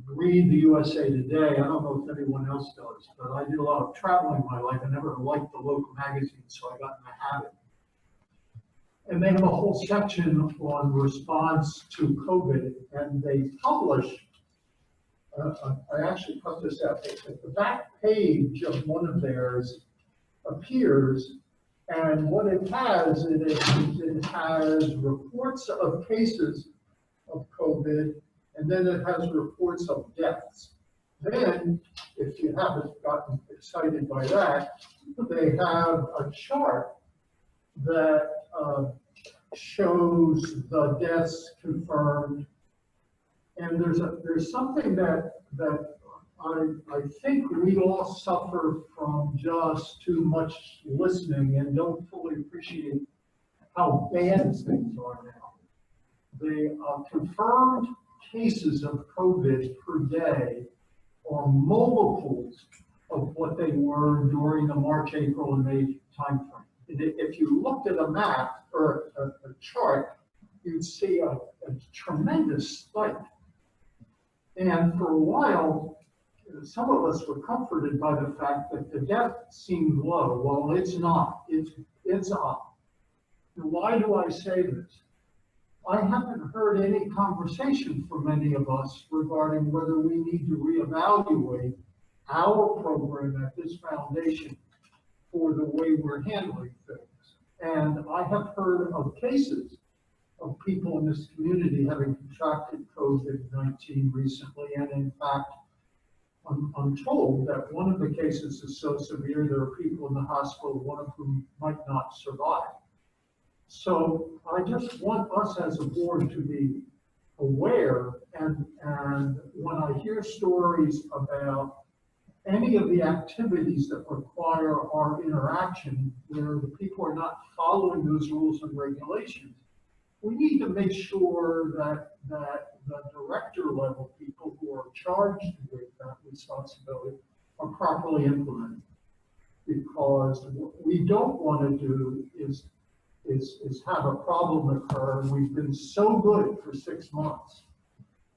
read the USA Today. I don't know if anyone else does, but I did a lot of traveling in my life. I never liked the local magazine, so I got in the habit. And they have a whole section on response to COVID, and they publish, I actually put this out, at the back page of one of theirs appears, and what it has, it has reports of cases of COVID, and then it has reports of deaths. Then, if you haven't gotten excited by that, they have a chart that shows the deaths confirmed. And there's something that I think we all suffer from just too much listening and don't fully appreciate how bad things are now. The confirmed cases of COVID per day are multiples of what they were during the March, April, and May timeframe. If you looked at a map or a chart, you'd see a tremendous spike. And for a while, some of us were comforted by the fact that the death seemed low. Well, it's not. It's up. And why do I say this? I haven't heard any conversation from any of us regarding whether we need to reevaluate our program at this foundation for the way we're handling things. And I have heard of cases of people in this community having contracted COVID-19 recently. And in fact, I'm told that one of the cases is so severe, there are people in the hospital, one of whom might not survive. So I just want us as a board to be aware, and when I hear stories about any of the activities that require our interaction, where the people are not following those rules and regulations, we need to make sure that the director level people who are charged with that responsibility are properly implemented. Because what we don't want to do is have a problem occur, and we've been so good for 6 months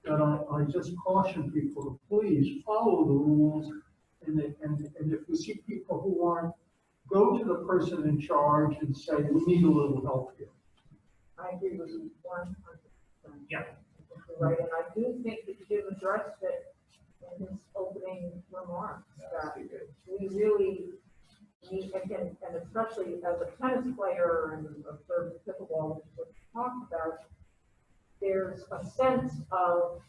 that I just caution people to please follow the rules. And if you see people who aren't, go to the person in charge and say, we need a little help here. I agree with you 100%. Yeah. Right, and I do think that Jim addressed it in his opening remarks, that we really need, and especially as a tennis player and observing pickleball, which is what we talked about, there's a sense of,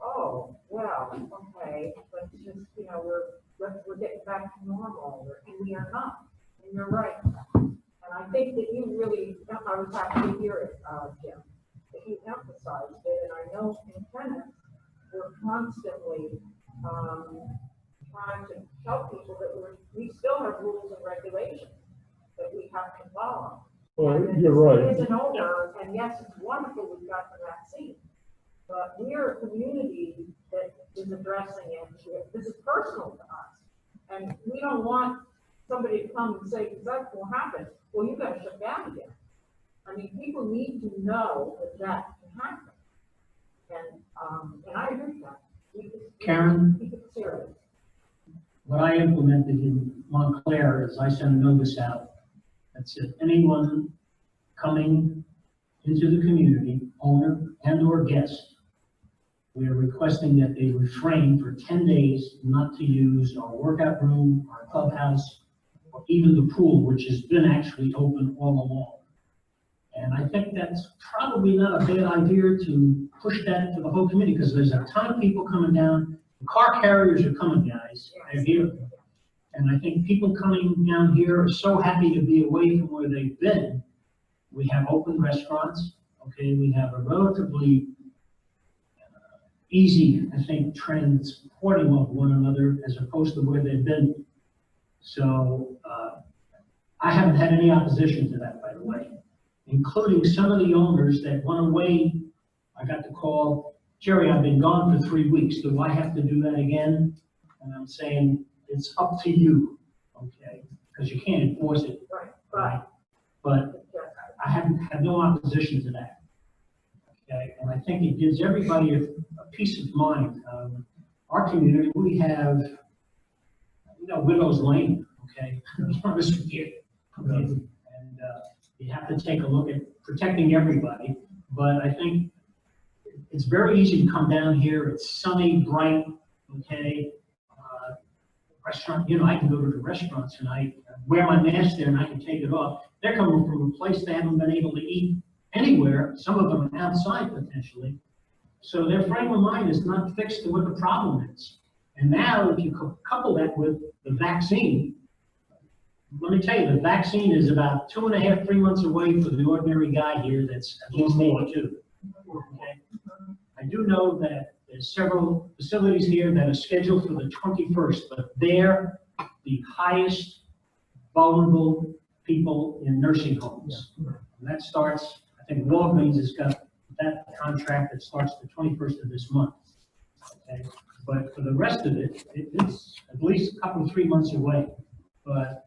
oh, well, okay, let's just, you know, we're getting back to normal, and we are not, and you're right. And I think that you really, I was happy to hear it, Jim, that you emphasized it, and I know in tennis, we're constantly trying to tell people that we still have rules and regulations that we have to follow. Well, And you're right. It isn't over, and yes, it's wonderful we've got the vaccine, but we're a community that is addressing it. This is personal to us, and we don't want somebody to come and say, because that will happen, well, you gotta shut down again. I mean, people need to know that that can happen. And I agree with that. Karen? Keep it serious. What I implemented in Montclair is I sent a notice out that said anyone coming into the community, owner and or guest, we are requesting that they refrain for 10 days not to use our workout room, our clubhouse, or even the pool, which has been actually open all along. And I think that's probably not a bad idea to push that to the whole community, because there's a ton of people coming down. The car carriers are coming, guys. They're here. And I think people coming down here are so happy to be away from where they've been. We have open restaurants, okay? We have a relatively easy, I think, transporting of one another as opposed to where they've been. So I haven't had any opposition to that, by the way, including some of the owners that went away. I got the call, Jerry, I've been gone for 3 weeks. Do I have to do that again? And I'm saying, it's up to you, okay? Because you can't enforce it. Right. But I haven't had no opposition to that. Okay, and I think it gives everybody a peace of mind. Our community, we have, you know, Widow's Lane, okay? To be honest with you. Okay? And you have to take a look at protecting everybody. But I think it's very easy to come down here. It's sunny, bright, okay? Restaurant, you know, I can go to the restaurant tonight, wear my mask there, and I can take it off. They're coming from a place they haven't been able to eat anywhere. Some of them are outside potentially. So their frame of mind is not fixed to what the problem is. And now, if you couple that with the vaccine, let me tell you, the vaccine is about 2.5, 3 months away for the ordinary guy here that's at least 82. Okay? I do know that there's several facilities here that are scheduled for the 21st, but they're the highest vulnerable people in nursing homes. And that starts, I think Walgreens has got that contract that starts the 21st of this month. Okay? But for the rest of it, it's at least a couple, 3 months away. But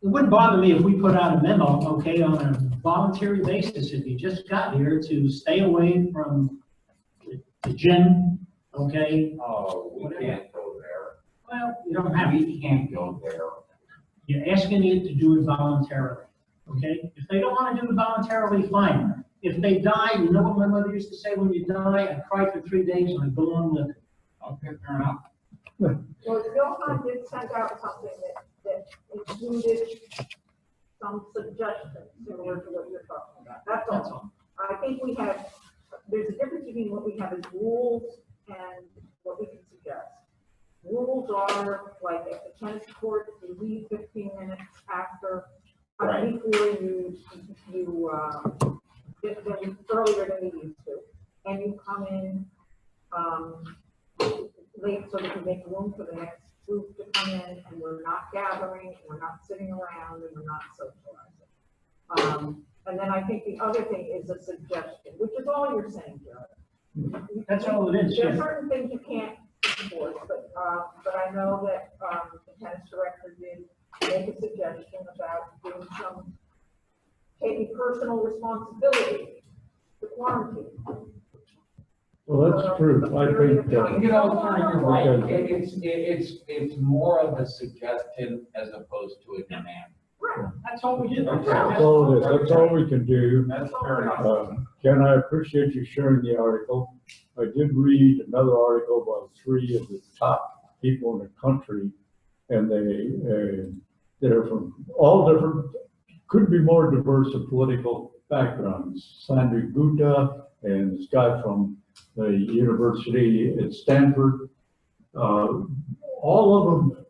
it wouldn't bother me if we put out a memo, okay, on a voluntary basis, if you just got here, to stay away from the gym, okay? Oh, we can't go there. Well, you don't have to. We can't go there. You're asking it to do it voluntarily, okay? If they don't want to do it voluntarily, fine. If they die, you know what my mother used to say, when you die, I cry for 3 days and I go on with it. Okay, fair enough. Well, Johan did send out something that included some suggestions similar to what you're talking about. That's all. I think there's a difference between what we have as rules and what we can suggest. Rules are like at the tennis court, you leave 15 minutes after, before you get them earlier than you used to, and you come in late so that you make room for the next group to come in, and we're not gathering, we're not sitting around, and we're not socializing. And then I think the other thing is a suggestion, which is all you're saying, Joe. That's all it is. There are Yeah. certain things you can't enforce, but I know that the tennis director did make a suggestion about doing taking personal responsibility the quarantine. Well, that's true. I think, You know, you're right. Okay. It's more of a suggestion as opposed to a demand. That's all we did. that's all it is. That's all we can do. That's fair enough. Ken, I appreciate you sharing the article. I did read another article about 3 of the top people in the country, and they're from all different, couldn't be more diverse of political backgrounds. Sandy Gupta and this guy from the university at Stanford. All of them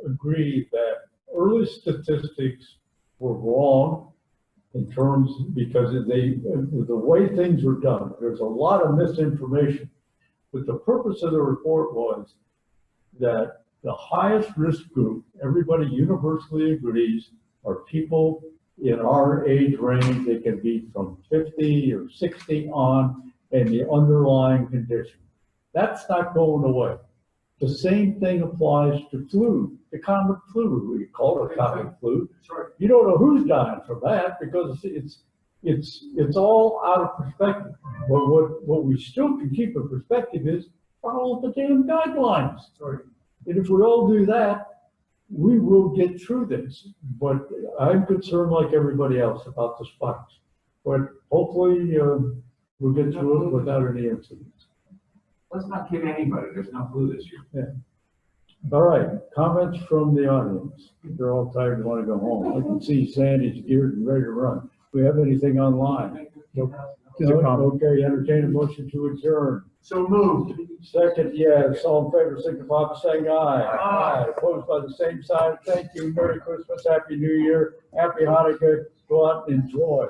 agree that early statistics were wrong in terms, because the way things were done, there's a lot of misinformation. But the purpose of the report was that the highest risk group, everybody universally agrees, are people in our age range. They can be from 50 or 60 on, and the underlying condition. That's not going away. The same thing applies to flu, the common flu. We call it common flu. You don't know who's dying from that because it's all out of perspective. But what we still can keep in perspective is follow the damn guidelines. And if we all do that, we will get through this. But I'm concerned like everybody else about the spikes. But hopefully we'll get through it without any incidents. Let's not kid anybody. There's no flu this year. Yeah. All right, comments from the audience. They're all tired and want to go home. I can see Sandy's geared and ready to run. Do we have anything online? Nope. Okay, entertain a motion to adjourn. So moved. Second, yes. All in favor, signify by saying aye. Aye. Opposed by the same side. Thank you. Merry Christmas, Happy New Year, Happy Hanukkah. Go out and enjoy.